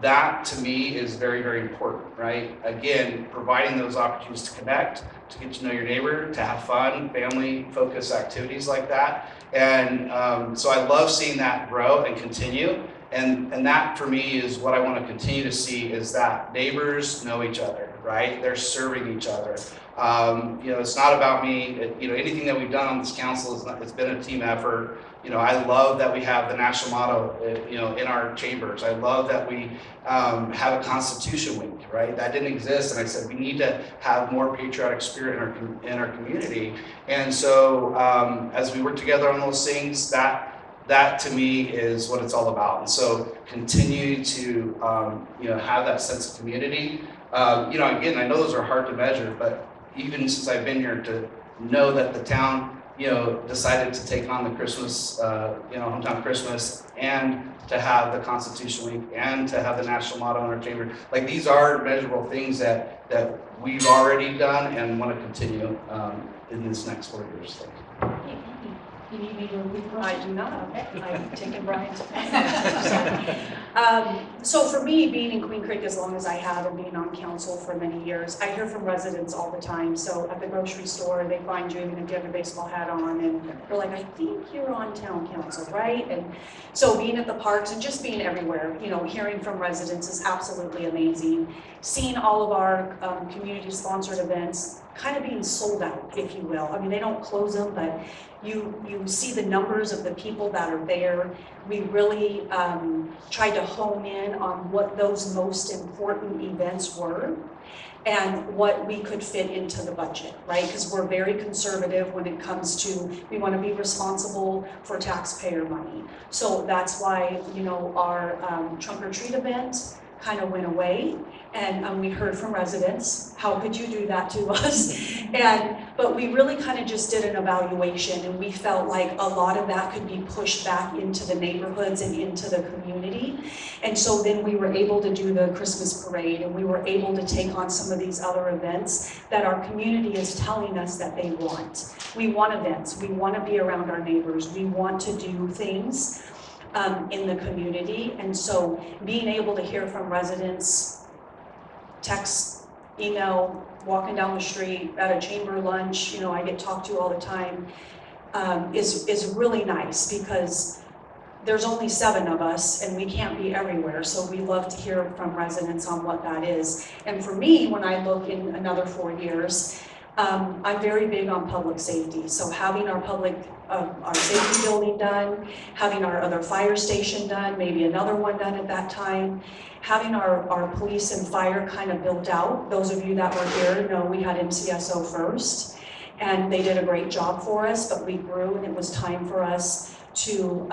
That to me is very, very important, right? Again, providing those opportunities to connect, to get to know your neighbor, to have fun, family-focused activities like that. And so I love seeing that grow and continue. And that for me is what I want to continue to see, is that neighbors know each other, right? They're serving each other. It's not about me. Anything that we've done on this council it's been a team effort. I love that we have the national motto, in our chambers. I love that we have a Constitution Week, right? That didn't exist, and I said we need to have more patriotic spirit in our community. And so as we work together on those things, that to me is what it's all about. And so continue to have that sense of community. Again, I know those are hard to measure, but even since I've been here, to know that the town decided to take on the Christmas, hometown Christmas, and to have the Constitution Week, and to have the national motto in our chamber. Like, these are measurable things that we've already done and want to continue in this next 4 years. So. Okay, thank you. You need me to repeat the I question? do not. Okay. I'm taking Brian's. So for me, being in Queen Creek as long as I have and being on council for many years, I hear from residents all the time. So at the grocery store, they find you even if you have your baseball hat on, and they're like, I think you're on town council, right? And so being at the parks and just being everywhere, hearing from residents is absolutely amazing. Seeing all of our community-sponsored events kind of being sold out, if you will. I mean, they don't close them, but you see the numbers of the people that are there. We really tried to hone in on what those most important events were and what we could fit into the budget, right? Because we're very conservative when it comes to, we want to be responsible for taxpayer money. So that's why, our trunk or treat event kind of went away, and we heard from residents, how could you do that to us? But we really kind of just did an evaluation, and we felt like a lot of that could be pushed back into the neighborhoods and into the community. And so then we were able to do the Christmas parade, and we were able to take on some of these other events that our community is telling us that they want. We want events, we want to be around our neighbors, we want to do things in the community. And so being able to hear from residents, text, email, walking down the street, at a chamber lunch, I get talked to all the time, is really nice, because there's only 7 of us and we can't be everywhere. So we love to hear from residents on what that is. And for me, when I look in another 4 years, I'm very big on public safety. So having our safety building done, having our other fire station done, maybe another one done at that time, having our police and fire kind of built out. Those of you that were here know we had MCSO first, and they did a great job for us, but we grew and it was time for us to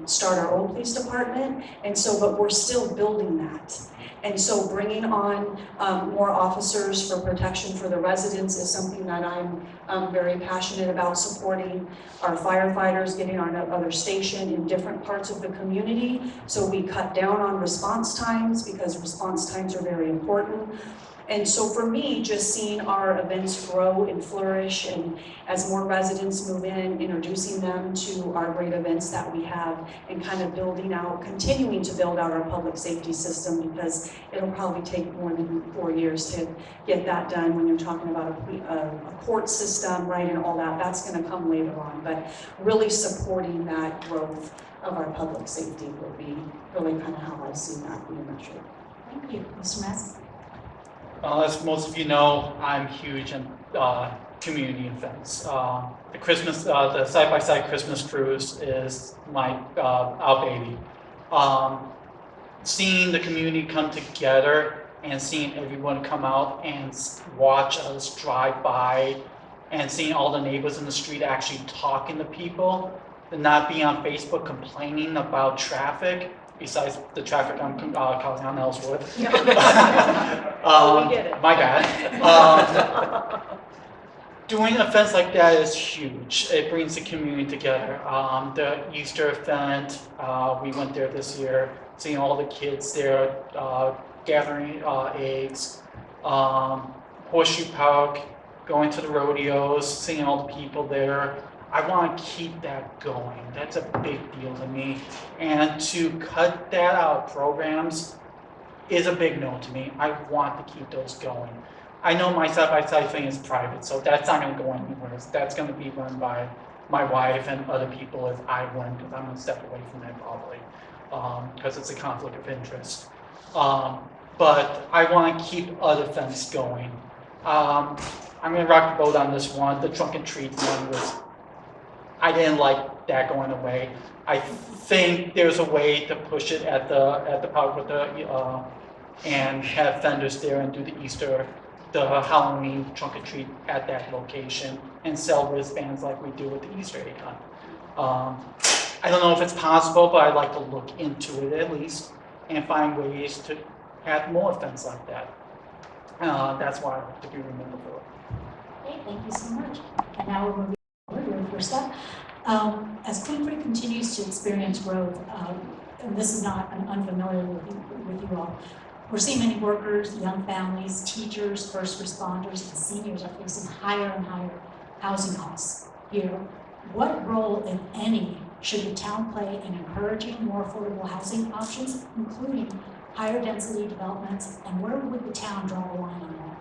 start our own police department. And so, but we're still building that. And so bringing on more officers for protection for the residents is something that I'm very passionate about, supporting our firefighters, getting our other station in different parts of the community. So we cut down on response times, because response times are very important. And so for me, just seeing our events grow and flourish, and as more residents move in, introducing them to our great events that we have, and kind of continuing to build out our public safety system, because it'll probably take more than 4 years to get that done when you're talking about a court system, right, and all that. That's going to come later on. But really supporting that growth of our public safety will be really kind of how I see that being measured. Thank you. Mr. Massey? As most of you know, I'm huge in community events. The side-by-side Christmas cruise is our baby. Seeing the community come together and seeing everyone come out and watch us drive by, and seeing all the neighbors in the street actually talking to people, and not being on Facebook complaining about traffic, besides the traffic I'm causing on Ellswood. We get it. My bad. Doing events like that is huge. It brings the community together. The Easter event, we went there this year, seeing all the kids there, gathering eggs, Horseshoe Park, going to the rodeos, seeing all the people there. I want to keep that going. That's a big deal to me. And to cut that out of programs is a big no to me. I want to keep those going. I know my side-by-side thing is private, so that's not going to go anywhere. That's going to be run by my wife and other people if I win, because I'm going to step away from that probably, because it's a conflict of interest. But I want to keep other things going. I'm going to rock the boat on this one. The trunk and treat one was, I didn't like that going away. I think there's a way to push it at the park with and have vendors there and do the Halloween trunk or treat at that location and sell wristbands like we do with the Easter egg hunt. I don't know if it's possible, but I'd like to look into it at least and find ways to have more events like that. That's why I like to be remembered for it. Okay, thank you so much. And now we're moving Your first step. As Queen Creek continues to experience growth, and this is not unfamiliar with you all, we're seeing many workers, young families, teachers, first responders, and seniors are facing higher and higher housing costs here. What role, if any, should the town play in encouraging more affordable housing options, including higher density developments, and where would the town draw the line on that?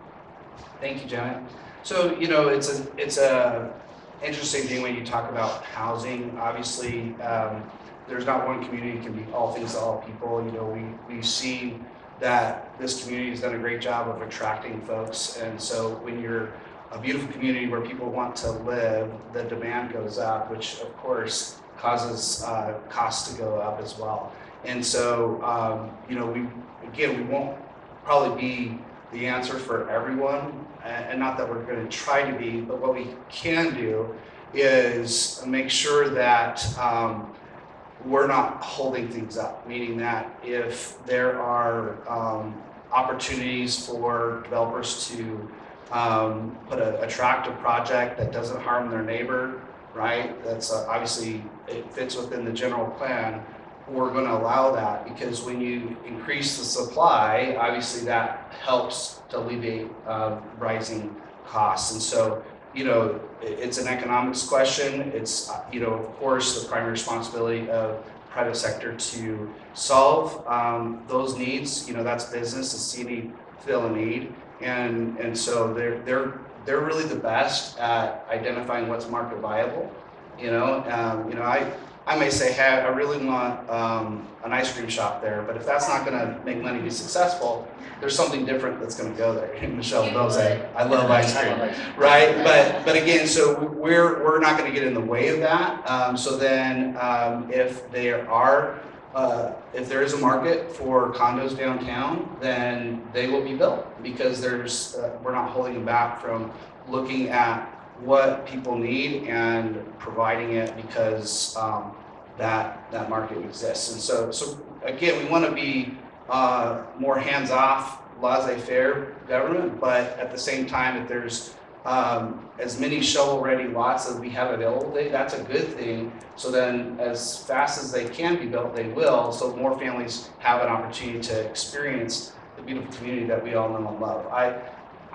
Thank you, Janet. So, you know, it's a interesting thing when you talk about housing. Obviously, there's not one community can be all things to all people. You know, we see that this community has done a great job of attracting folks, and so when you're a beautiful community where people want to live, the demand goes up, which of course causes costs to go up as well. And so, you know, we won't probably be the answer for everyone, and not that we're going to try to be, but what we can do is make sure that we're not holding things up, meaning that if there are opportunities for developers to put an attractive project that doesn't harm their neighbor, right? That's obviously, it fits within the general plan. We're going to allow that, because when you increase the supply, obviously that helps to alleviate rising costs. And so, you know, it's an economics question. It's, you know, of course, the primary responsibility of private sector to solve those needs. You know, that's business, to see a need, fill a need. And so they're really the best at identifying what's market viable. You know, I may say, hey, I really want an ice cream shop there, but if that's not going to make money be successful, there's something different that's going to go there. Michelle knows I love ice cream, right? But again, so we're not going to get in the way of that. So then, if there is a market for condos downtown, then they will be built, because we're not holding them back from looking at what people need and providing it, because that market exists. And so again, we want to be more hands-off, laissez-faire government, but at the same time, if there's as many shovel-ready lots as we have available today, that's a good thing. So then, as fast as they can be built, they will, so more families have an opportunity to experience the beautiful community that we all know and love.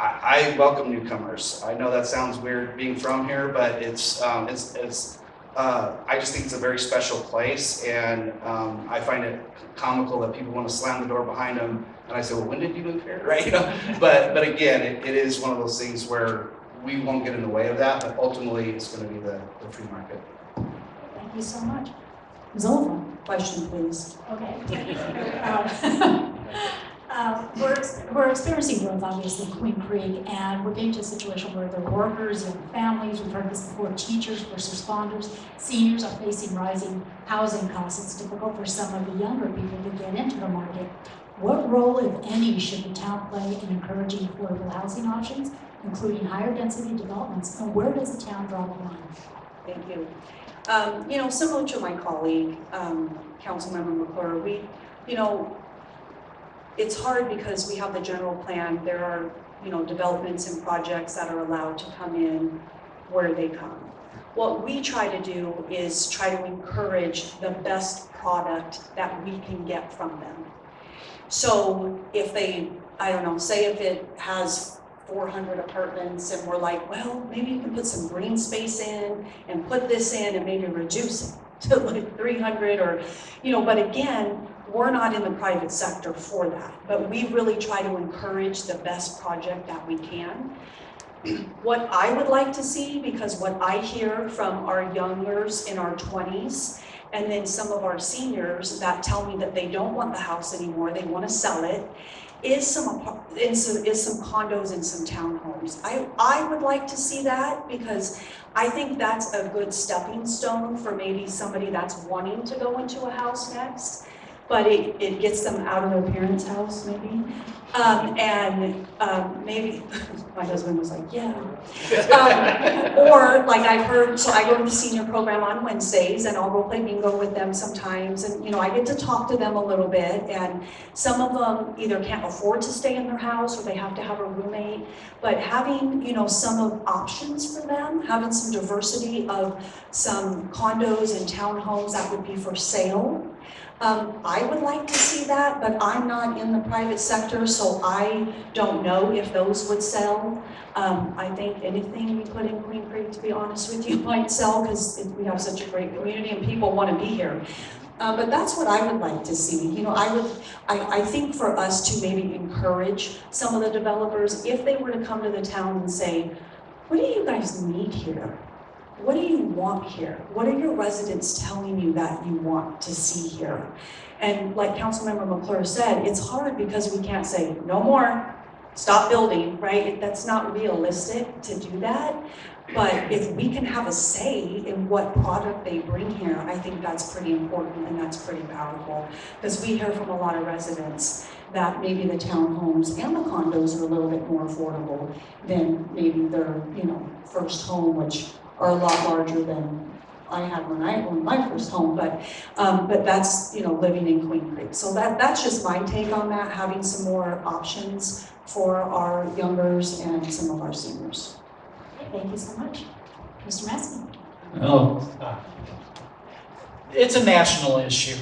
I welcome newcomers. I know that sounds weird being from here, but I just think it's a very special place, and I find it comical that people want to slam the door behind them, and I say, well, when did you move here, right? You know, but again, it is one of those things where we won't get in the way of that, but ultimately it's going to be the free market. Thank you so much. Ms. Oliphant. Question, please. Okay. We're experiencing growth, obviously, in Queen Creek, and we're getting to a situation where the workers and families, we've heard this before, teachers, first responders, seniors are facing rising housing costs. It's difficult for some of the younger people to get into the market. What role, if any, should the town play in encouraging affordable housing options, including higher density developments, and where does the town draw the line? Thank you. You know, similar to my colleague, Councilmember McClure, it's hard because we have the general plan. There are, you know, developments and projects that are allowed to come in where they come. What we try to do is try to encourage the best product that we can get from them. So if they, I don't know, say if it has 400 apartments and we're like, well, maybe you can put some green space in and put this in and maybe reduce it to like 300, or, you know, but again, we're not in the private sector for that, but we really try to encourage the best project that we can. What I would like to see, because what I hear from our youngers in our 20s, and then some of our seniors that tell me that they don't want the house anymore, they want to sell it, is some condos and some townhomes. I would like to see that, because I think that's a good stepping stone for maybe somebody that's wanting to go into a house next. but it gets them out of their parents' house maybe. Maybe, my husband was like, yeah. Or like I've heard, so I go to the senior program on Wednesdays and I'll go play bingo with them sometimes. And, you know, I get to talk to them a little bit, and some of them either can't afford to stay in their house or they have to have a roommate. But having, you know, some of options for them, having some diversity of some condos and townhomes that would be for sale. I would like to see that, but I'm not in the private sector, so I don't know if those would sell. I think anything we put in Queen Creek, to be honest with you, might sell because we have such a great community and people want to be here. But that's what I would like to see. You know, I think for us to maybe encourage some of the developers, if they were to come to the town and say, what do you guys need here? What do you want here? What are your residents telling you that you want to see here? And like Councilmember McClure said, it's hard because we can't say, no more, stop building, right? That's not realistic to do that. But if we can have a say in what product they bring here, I think that's pretty important and that's pretty powerful. Because we hear from a lot of residents that maybe the townhomes and the condos are a little bit more affordable than maybe their, you know, first home, which are a lot larger than I had when I owned my first home, but that's, you know, living in Queen Creek. So that's just my take on that, having some more options for our youngers and some of our seniors. Okay, thank you so much. Mr. Maskey? It's a national issue.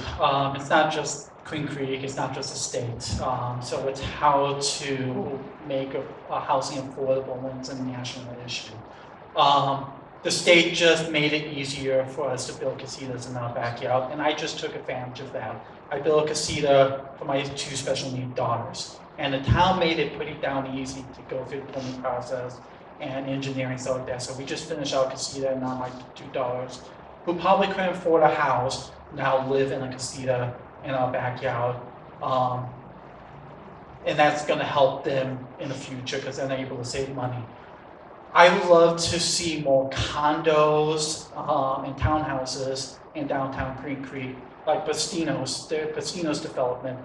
It's not just Queen Creek, it's not just a state. So it's how to make a housing affordable when it's a national issue. The state just made it easier for us to build casitas in our backyard, and I just took advantage of that. I built a casita for my 2 special need daughters, and the town made it pretty down easy to go through the permit process and engineering stuff like that. So we just finished our casita, and now my 2 daughters, who probably couldn't afford a house, now live in a casita in our backyard. And that's gonna help them in the future because they're able to save money. I would love to see more condos and townhouses in downtown Queen Creek, like Bastinos, the Bastinos development.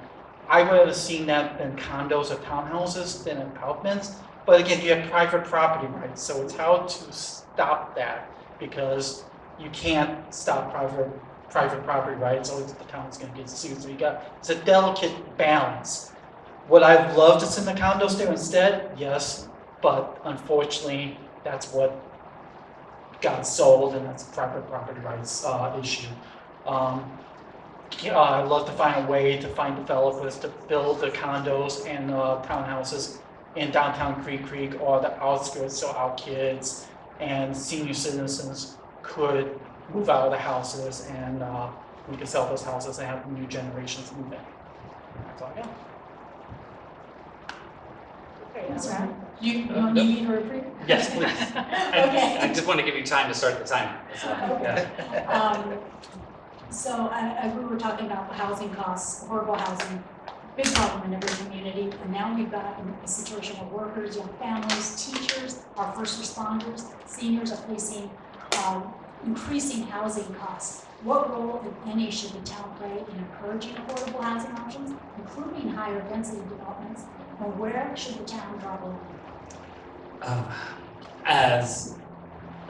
I would have seen that in condos or townhouses than in apartments. But again, you have private property rights, so it's how to stop that, because you can't stop private property rights, or the town's gonna get sued. So it's a delicate balance. Would I love to send the condos there instead? Yes. But unfortunately, that's what got sold, and that's a private property rights issue. I'd love to find a way to find developers to build the condos and townhouses in downtown Queen Creek or the outskirts, so our kids and senior citizens could move out of the houses, and we could sell those houses and have new generations move in. That's all I got. That's right. You want me to repeat? Yes, please. Okay. I just want to give you time to start the timer. Okay. So we were talking about the housing costs, affordable housing, big problem in every community. And now we've got a situation where workers, young families, teachers, our first responders, seniors are facing increasing housing costs. What role, if any, should the town play in encouraging affordable housing options, including higher density developments? And where should the town draw the line? As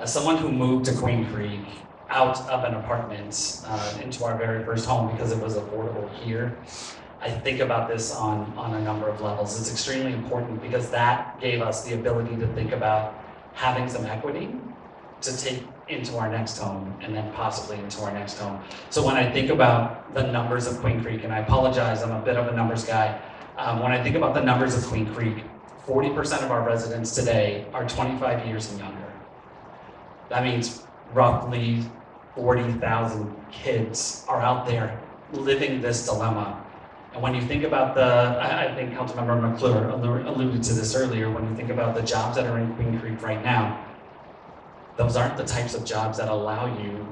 someone who moved to Queen Creek out of an apartment into our very first home because it was affordable here, I think about this on a number of levels. It's extremely important because that gave us the ability to think about having some equity to take into our next home and then possibly into our next home. So when I think about the numbers of Queen Creek, and I apologize, I'm a bit of a numbers guy. When I think about the numbers of Queen Creek, 40% of our residents today are 25 years and younger. That means roughly 40,000 kids are out there living this dilemma. And when you think about I think Councilmember McClure alluded to this earlier, when you think about the jobs that are in Queen Creek right now, those aren't the types of jobs that allow you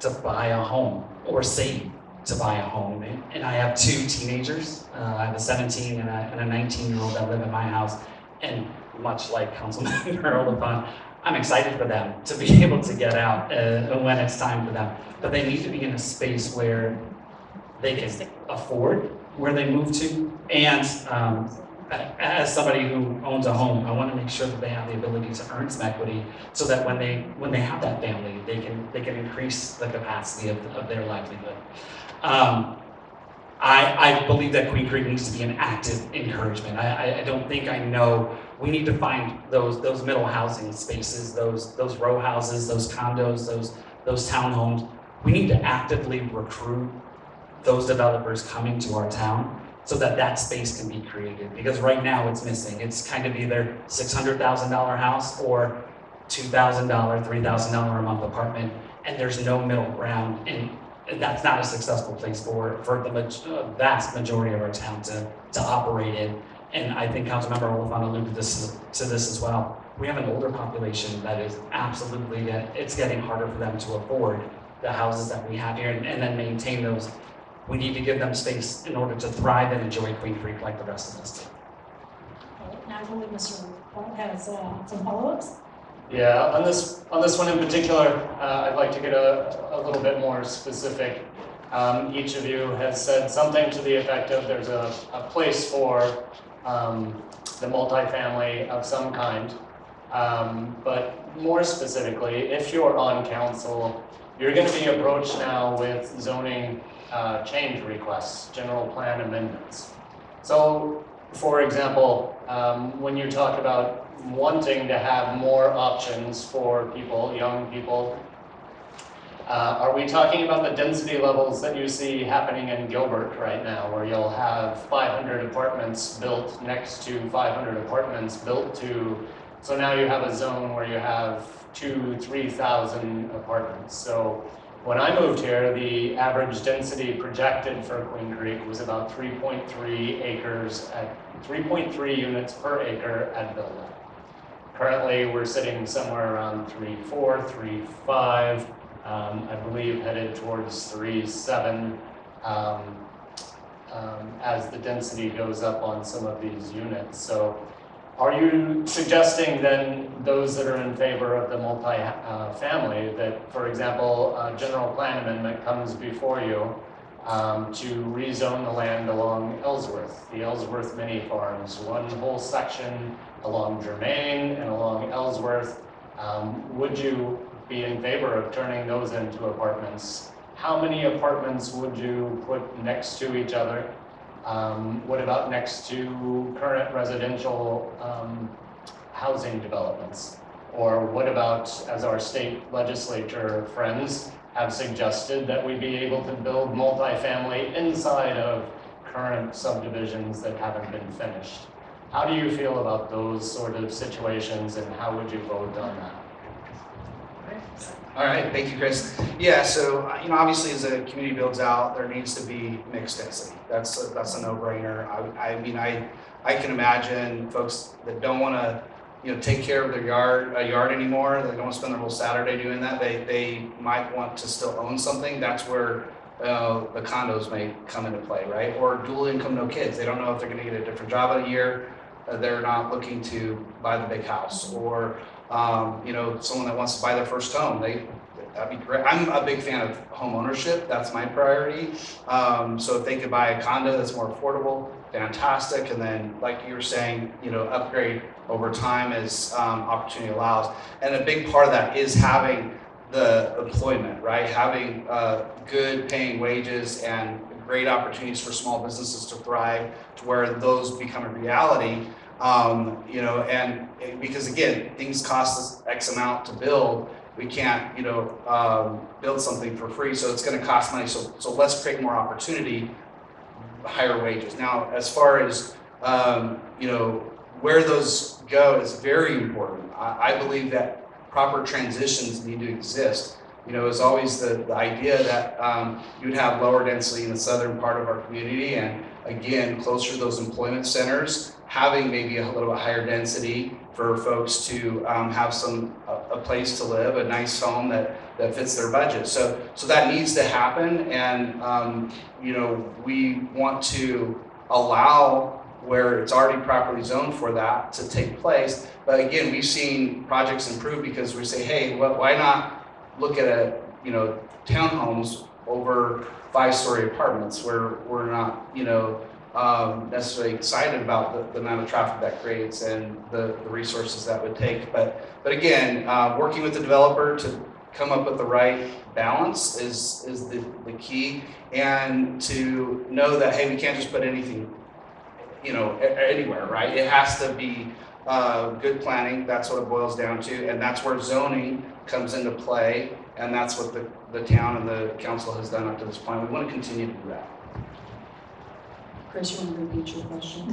to buy a home or save to buy a home. And I have 2 teenagers. I have a 17 and a 19-year-old that live in my house. And much like Councilman Oliphant, I'm excited for them to be able to get out when it's time for them. But they need to be in a space where they can afford where they move to. And as somebody who owns a home, I want to make sure that they have the ability to earn some equity, so that when they have that family, they can increase the capacity of their livelihood. I believe that Queen Creek needs to be an active encouragement. I don't think I know. We need to find those middle housing spaces, those row houses, those condos, those townhomes. We need to actively recruit those developers coming to our town, so that that space can be created. Because right now it's missing. It's kind of either $600,000 house or $2,000, $3,000 a month apartment, and there's no middle ground. And that's not a successful place for the vast majority of our town to operate in. And I think Councilmember Oliphant alluded to this as well. We have an older population that is absolutely, it's getting harder for them to afford the houses that we have here and then maintain those. We need to give them space in order to thrive and enjoy Queen Creek like the rest of us do. Now I believe Mr. Clark has some follow-ups. Yeah, on this one in particular, I'd like to get a little bit more specific. Each of you has said something to the effect of there's a place for the multifamily of some kind. But more specifically, if you're on council, you're going to be approached now with zoning change requests, general plan amendments. So, for example, when you talk about wanting to have more options for people, young people, are we talking about the density levels that you see happening in Gilbert right now, where you'll have 500 apartments built next to 500 apartments built to, so now you have a zone where you have 2,000-3,000 apartments. So when I moved here, the average density projected for Queen Creek was about 3.3 acres at 3.3 units per acre at build-out. Currently, we're sitting somewhere around 3.4, 3.5, I believe headed towards 3.7 as the density goes up on some of these units. So are you suggesting then those that are in favor of the multi-family that, for example, a general plan amendment comes before you to rezone the land along Ellsworth, the Ellsworth mini farms, one whole section along Germain and along Ellsworth? Would you be in favor of turning those into apartments? How many apartments would you put next to each other? What about next to current residential housing developments? Or what about, as our state legislature friends have suggested, that we be able to build multifamily inside of current subdivisions that haven't been finished? How do you feel about those sort of situations, and how would you vote on that? All right, thank you, Chris. Yeah, so obviously, as a community builds out, there needs to be mixed density. That's a no-brainer. I mean, I can imagine folks that don't want to, take care of their yard anymore. They don't want to spend their whole Saturday doing that. They might want to still own something. That's where the condos may come into play, right? Or dual income, no kids. They don't know if they're going to get a different job in a year. They're not looking to buy the big house, or someone that wants to buy their first home. That'd be great. I'm a big fan of home ownership. That's my priority. So if they could buy a condo that's more affordable, fantastic. And then, like you were saying, upgrade over time as opportunity allows. And a big part of that is having the employment, right? Having good paying wages and great opportunities for small businesses to thrive, to where those become a reality. And because again, things cost us X amount to build. We can't, build something for free, so it's going to cost money. So let's create more opportunity, higher wages. Now, as far as where those go is very important. I believe that proper transitions need to exist. It's always the idea that you'd have lower density in the southern part of our community, and again, closer to those employment centers, having maybe a little bit higher density for folks to have a place to live, a nice home that fits their budget. So that needs to happen, and we want to allow where it's already properly zoned for that to take place. But again, we've seen projects improve because we say, hey, why not look at townhomes over 5-story apartments where we're not, necessarily excited about the amount of traffic that creates and the resources that would take. But again, working with the developer to come up with the right balance is the key, and to know that, hey, we can't just put anything, anywhere, right? It has to be good planning. That's what it boils down to, and that's where zoning comes into play, and that's what the town and the council has done up to this point. We want to continue to do that. Chris, you want to repeat your question?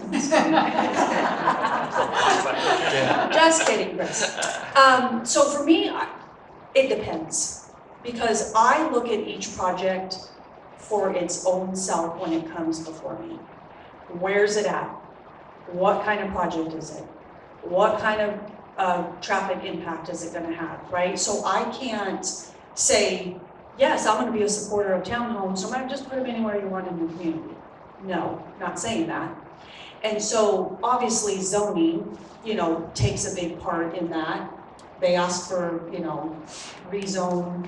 Just kidding, Chris. So for me, it depends, because I look at each project for its own self when it comes before me. Where's it at? What kind of project is it? What kind of traffic impact is it going to have, right? So I can't say, yes, I'm going to be a supporter of townhomes, so I'm going to just put them anywhere you want in the community. No, not saying that. And so obviously zoning, takes a big part in that. They ask for, rezone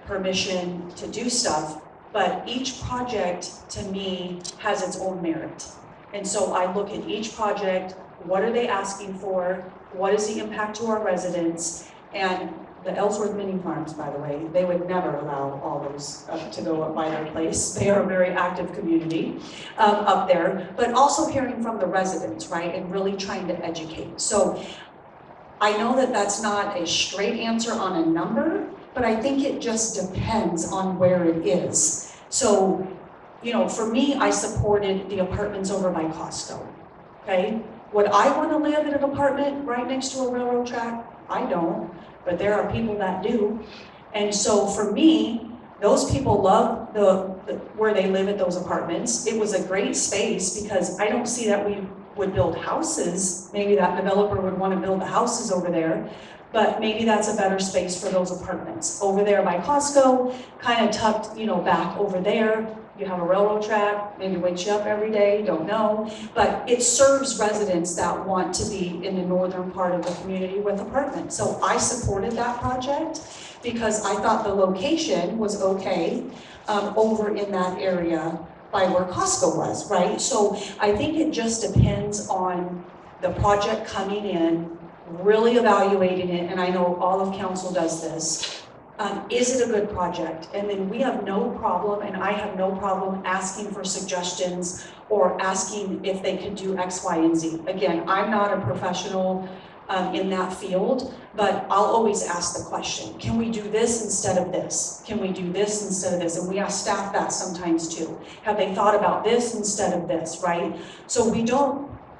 permission to do stuff, but each project to me has its own merit. And so I look at each project, what are they asking for? What is the impact to our residents? And the Ellsworth Mini Farms, by the way, they would never allow all those to go up by their place. They are a very active community up there, but also hearing from the residents, right, and really trying to educate. So I know that that's not a straight answer on a number, but I think it just depends on where it is. So, for me, I supported the apartments over by Costco, okay? Would I want to live in an apartment right next to a railroad track? I don't. But there are people that do. And so for me, those people love where they live at those apartments. It was a great space because I don't see that we would build houses. Maybe that developer would want to build the houses over there, but maybe that's a better space for those apartments. Over there by Costco, kind of tucked, back over there. You have a railroad track, maybe wakes you up every day, don't know. But it serves residents that want to be in the northern part of the community with apartments. So I supported that project because I thought the location was okay over in that area by where Costco was, right? So I think it just depends on the project coming in, really evaluating it, and I know all of council does this. Is it a good project? And then we have no problem, and I have no problem asking for suggestions or asking if they could do X, Y, and Z. Again, I'm not a professional in that field, but I'll always ask the question, can we do this instead of this? Can we do this instead of this? And we ask staff that sometimes too. Have they thought about this instead of this, right? So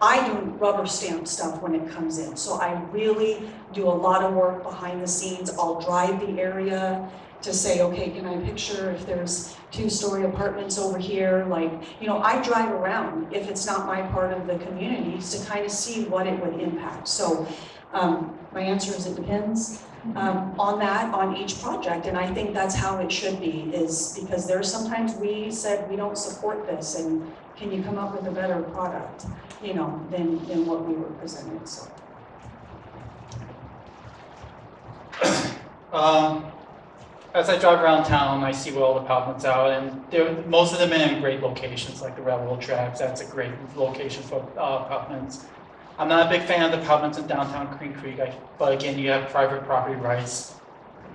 I do rubber stamp stuff when it comes in. So I really do a lot of work behind the scenes. I'll drive the area to say, okay, can I picture if there's 2-story apartments over here? I drive around if it's not my part of the communities to kind of see what it would impact. So my answer is it depends on each project. And I think that's how it should be, is because there's sometimes we said we don't support this, and can you come up with a better product, than what we were presented, so. As I drive around town, I see where all the apartments are, and most of them are in great locations, like the railroad tracks. That's a great location for apartments. I'm not a big fan of the apartments in downtown Queen Creek, but again, you have private property rights.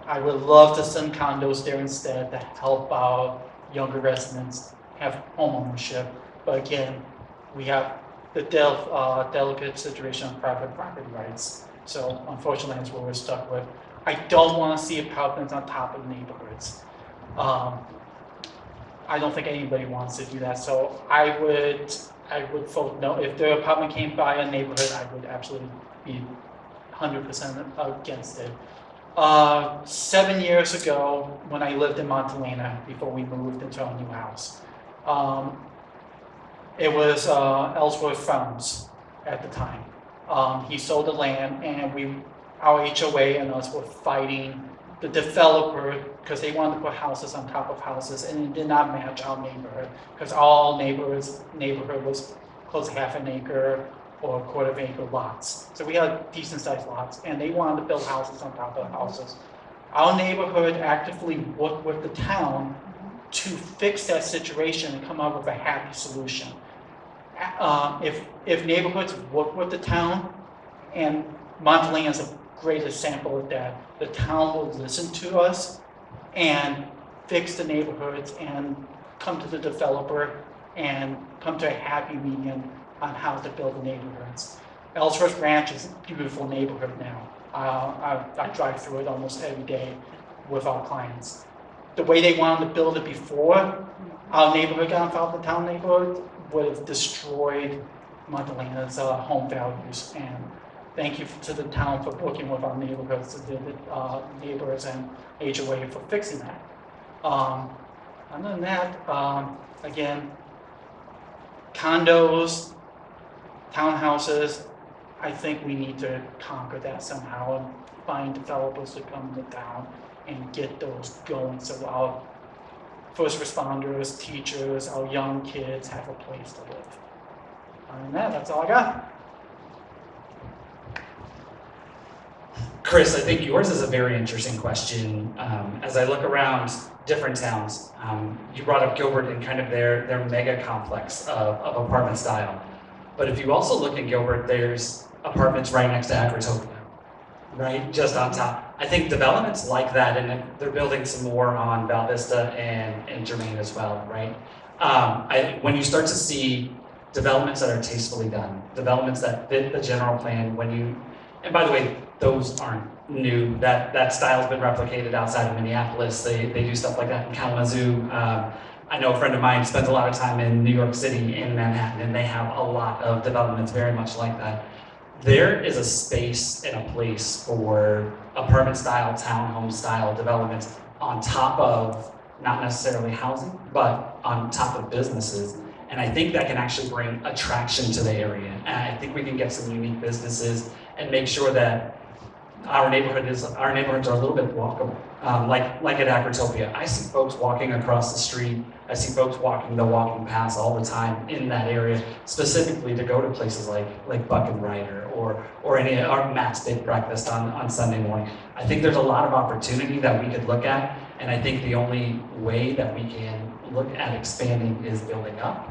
I would love to send condos there instead to help our younger residents have home ownership. But again, we have the delicate situation of private property rights. So unfortunately, that's what we're stuck with. I don't want to see apartments on top of neighborhoods. I don't think anybody wants to do that. So I would vote no. If the apartment came by a neighborhood, I would absolutely be 100% against it. 7 years ago, when I lived in Montalena, before we moved into our new house, it was Ellsworth Farms at the time. He sold the land, and our HOA and us were fighting the developer because they wanted to put houses on top of houses, and it did not match our neighborhood because all neighborhood was close to half an acre or a quarter of an acre lots. So we had decent sized lots, and they wanted to build houses on top of houses. Our neighborhood actively worked with the town to fix that situation and come up with a happy solution. If neighborhoods work with the town, and Montalena is a great example of that, the town will listen to us and fix the neighborhoods and come to the developer and come to a happy medium on how to build the neighborhoods. Ellsworth Ranch is a beautiful neighborhood now. I drive through it almost every day with our clients. The way they wanted to build it before our neighborhood got involved, the town neighborhood, would have destroyed Montalena's home values. And thank you to the town for working with our neighborhoods, the neighbors and HOA for fixing that. Other than that, again, condos, townhouses, I think we need to conquer that somehow and find developers to come to town and get those going so our first responders, teachers, our young kids have a place to live. Other than that, that's all I got. Chris, I think yours is a very interesting question. As I look around different towns, you brought up Gilbert and kind of their mega complex of apartment style. But if you also look at Gilbert, there's apartments right next to Agritopia, right, just on top. I think developments like that, and they're building some more on Val Vista and Germain as well, right? When you start to see developments that are tastefully done, developments that fit the general plan, and by the way, those aren't new. That style's been replicated outside of Minneapolis. They do stuff like that in Kalamazoo. I know a friend of mine spends a lot of time in New York City, in Manhattan, and they have a lot of developments very much like that. There is a space and a place for apartment style, townhome style developments on top of not necessarily housing, but on top of businesses. And I think that can actually bring attraction to the area. And I think we can get some unique businesses and make sure that our neighborhoods are a little bit walkable. Like at Agritopia, I see folks walking across the street. I see folks walking the walking paths all the time in that area, specifically to go to places like Buck and Ryder or Matt's Big Breakfast on Sunday morning. I think there's a lot of opportunity that we could look at, and I think the only way that we can look at expanding is building up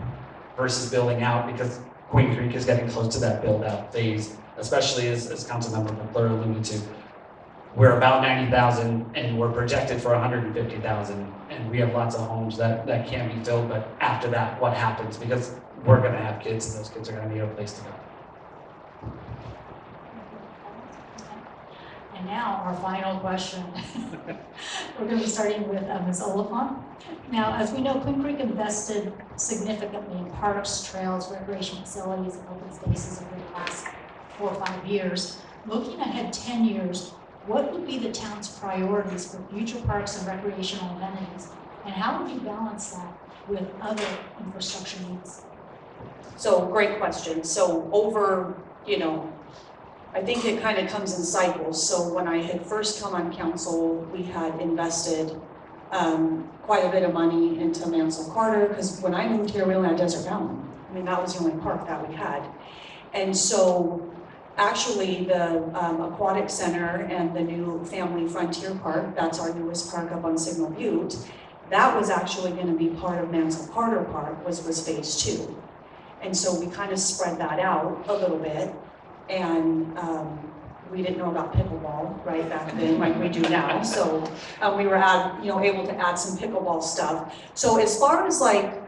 versus building out, because Queen Creek is getting close to that build-out phase, especially as Councilmember McClure alluded to. We're about 90,000 and we're projected for 150,000, and we have lots of homes that can be filled, but after that, what happens? Because we're gonna have kids and those kids are gonna need a place to go. And now, our final question. We're going to be starting with Ms. Oliphant. Now, as we know, Queen Creek invested significantly in parks, trails, recreation facilities, and open spaces over the last 4 or 5 years. Looking ahead 10 years, what would be the town's priorities for future parks and recreational amenities? And how would you balance that with other infrastructure needs? So, great question. So over, I think it kind of comes in cycles. So when I had first come on council, we had invested quite a bit of money into Mansell Carter, because when I moved here, we only had Desert Mountain. I mean, that was the only park that we had. And so actually the Aquatic Center and the new Family Frontier Park, that's our newest park up on Signal Butte, that was actually going to be part of Mansell Carter Park, was phase 2. And so we kind of spread that out a little bit. And we didn't know about pickleball right back then, like we do now. So we were able to add some pickleball stuff. So as far as like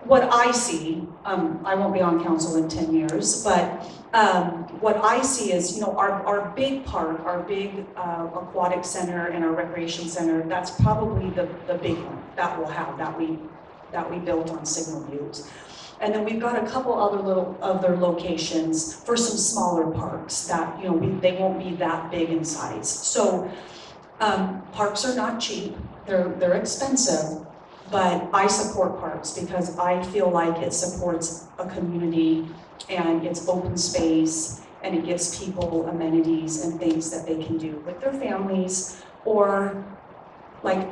what I see, I won't be on council in 10 years, but what I see is, our big park, our big aquatic center and our recreation center, that's probably the big one that we'll have, that we built on Signal Butte. And then we've got a couple other locations for some smaller parks that, they won't be that big in size. So parks are not cheap, they're expensive, but I support parks because I feel like it supports a community and it's open space and it gives people amenities and things that they can do with their families, or like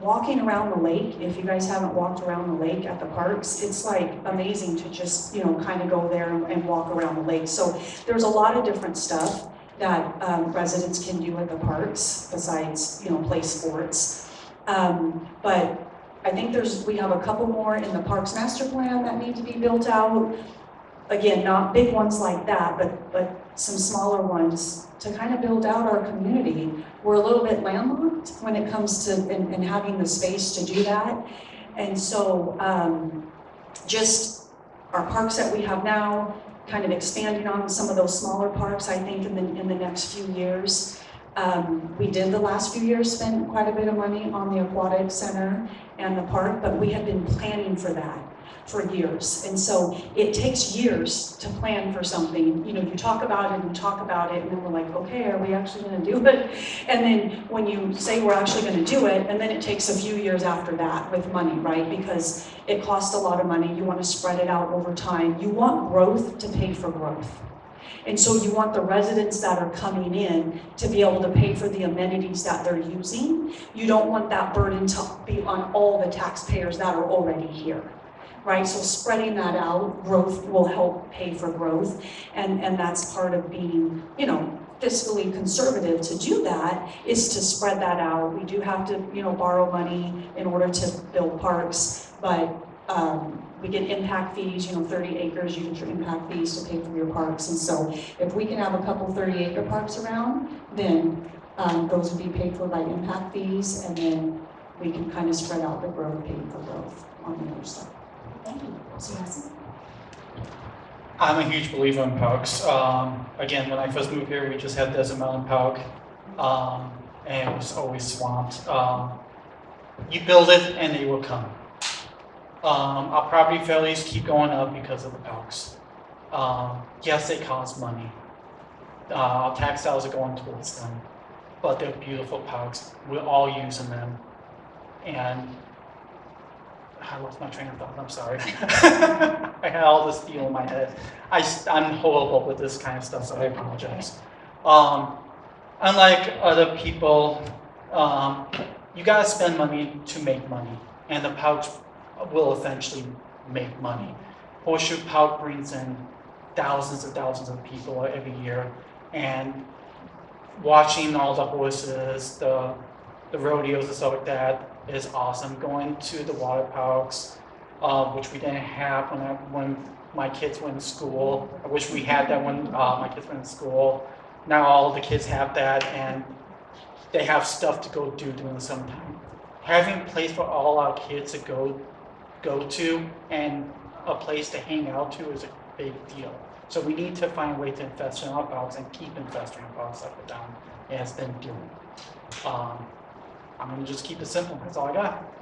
walking around the lake. If you guys haven't walked around the lake at the parks, it's like amazing to just, kind of go there and walk around the lake. So there's a lot of different stuff that residents can do at the parks besides, play sports. But I think we have a couple more in the Parks Master Plan that need to be built out. Again, not big ones like that, but some smaller ones to kind of build out our community. We're a little bit landlocked when it comes to, and having the space to do that. And so, just our parks that we have now, kind of expanding on some of those smaller parks, I think in the next few years. We did the last few years spend quite a bit of money on the aquatic center and the park, but we had been planning for that for years. And so it takes years to plan for something. You know, you talk about it and you talk about it, and then we're like, okay, are we actually gonna do it? And then when you say we're actually gonna do it, and then it takes a few years after that with money, right? Because it costs a lot of money. You wanna spread it out over time. You want growth to pay for growth. And so you want the residents that are coming in to be able to pay for the amenities that they're using. You don't want that burden to be on all the taxpayers that are already here, right? So spreading that out, growth will help pay for growth. And that's part of being, you know, fiscally conservative. To do that is to spread that out. We do have to, you know, borrow money in order to build parks, but we get impact fees, you know, 30 acres, you get your impact fees to pay for your parks. And so if we can have a couple 30-acre parks around, then those would be paid for by impact fees, and then we can kind of spread out the growth, paying for growth on the other stuff. Thank you. So Madison? I'm a huge believer in parks. Again, when I first moved here, we just had Desert Mountain Park, and it was always swamped. You build it and they will come. Our property values keep going up because of the parks. Yes, they cost money. Our tax dollars are going towards them, but they're beautiful parks. We're all using them. And I lost my train of thought, I'm sorry. I had all this feel in my head. I'm horrible with this kind of stuff, so I apologize. Unlike other people, you gotta spend money to make money, and the parks will eventually make money. Horseshoe Park brings in thousands of people every year, and watching all the horses, the rodeos and stuff like that is awesome. Going to the water parks, which we didn't have when my kids went to school. I wish we had that when my kids went to school. Now all the kids have that, and they have stuff to go do during the summertime. Having a place for all our kids to go to and a place to hang out to is a big deal. So we need to find a way to invest in our parks and keep investing in parks up and down. It has been doing. I'm gonna just keep it simple. That's all I got.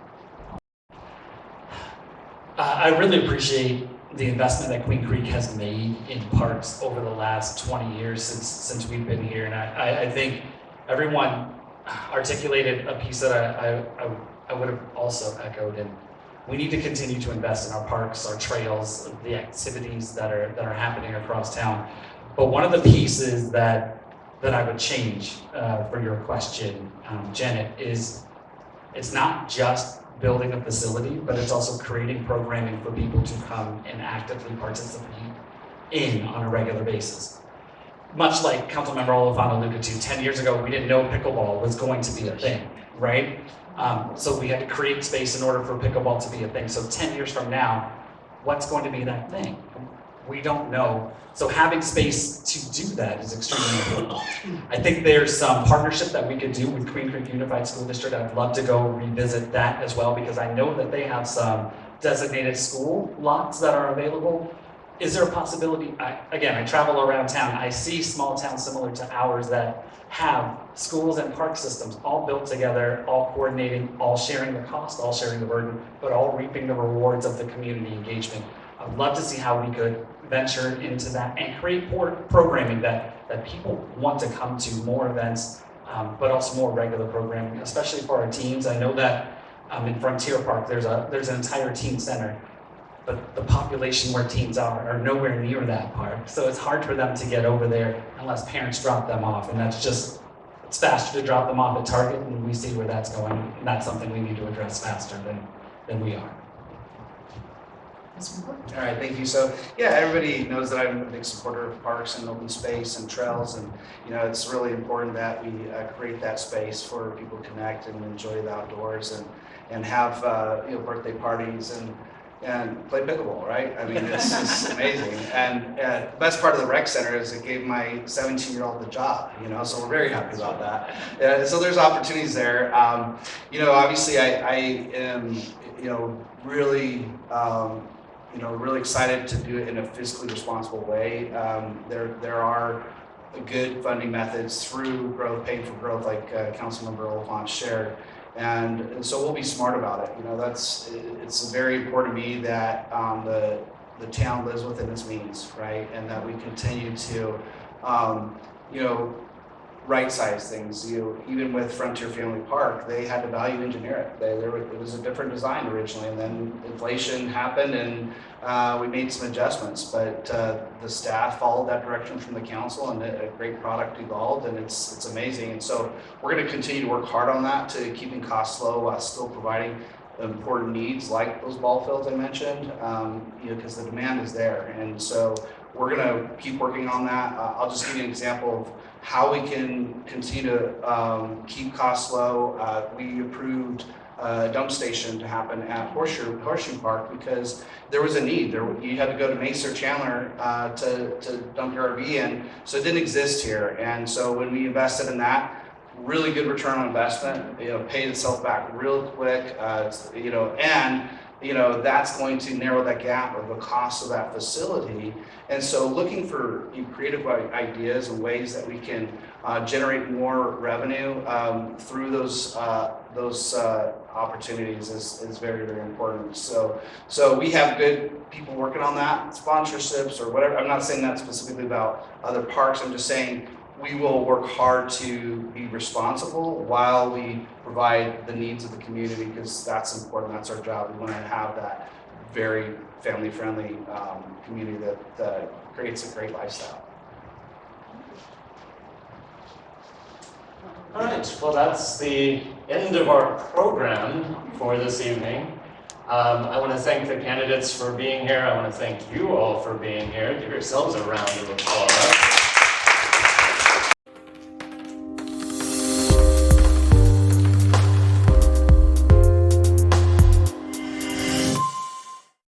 I really appreciate the investment that Queen Creek has made in parks over the last 20 years since we've been here, and I think everyone articulated a piece that I would have also echoed. And we need to continue to invest in our parks, our trails, the activities that are happening across town. But one of the pieces that I would change for your question, Janet, is it's not just building a facility, but it's also creating programming for people to come and actively participate in on a regular basis. Much like Councilmember Oliphant alluded to, 10 years ago, we didn't know pickleball was going to be a thing, right? So we had to create space in order for pickleball to be a thing. So 10 years from now, what's going to be that thing? We don't know. So having space to do that is extremely important. I think there's some partnership that we could do with Queen Creek Unified School District. I'd love to go revisit that as well, because I know that they have some designated school lots that are available. Is there a possibility? I travel around town. I see small towns similar to ours that have schools and park systems all built together, all coordinating, all sharing the cost, all sharing the burden, but all reaping the rewards of the community engagement. I'd love to see how we could venture into that and create programming that people want to come to, more events, but also more regular programming, especially for our teens. I know that in Frontier Park, there's an entire teen center, but the population where teens are nowhere near that park. So it's hard for them to get over there unless parents drop them off. And it's faster to drop them off at Target, and we see where that's going. And that's something we need to address faster than we are. Councilmember. All right, thank you. So, yeah, everybody knows that I'm a big supporter of parks and open space and trails, and it's really important that we create that space for people to connect and enjoy the outdoors and have birthday parties and play pickleball, right? I mean, it's amazing. And the best part of the rec center is it gave my 17-year-old the job, so we're very happy about that. So there's opportunities there. Obviously I am, really, really excited to do it in a fiscally responsible way. There are good funding methods through growth, paying for growth, like Councilmember Oliphant shared. And so we'll be smart about it. It's very important to me that the town lives within its means, right? And that we continue to, right-size things. Even with Frontier Family Park, they had to value engineer it. It was a different design originally, and then inflation happened, and we made some adjustments. But the staff followed that direction from the council, and a great product evolved, and it's amazing. And so we're going to continue to work hard on that to keeping costs low while still providing important needs like those ball fields I mentioned, because the demand is there. And so we're going to keep working on that. I'll just give you an example of how we can continue to keep costs low. We approved a dump station to happen at Horseshoe Park because there was a need. You had to go to Mesa or Chandler to dump your RV in, so it didn't exist here. And so when we invested in that, really good return on investment, paid itself back real quick, and that's going to narrow that gap of the cost of that facility. And so looking for creative ideas and ways that we can generate more revenue through those opportunities is very, very important. So we have good people working on that, sponsorships or whatever. I'm not saying that specifically about other parks. I'm just saying we will work hard to be responsible while we provide the needs of the community, because that's important. That's our job. We want to have that very family-friendly community that creates a great lifestyle. All right, well, that's the end of our program for this evening. I want to thank the candidates for being here. I want to thank you all for being here. Give yourselves a round of applause.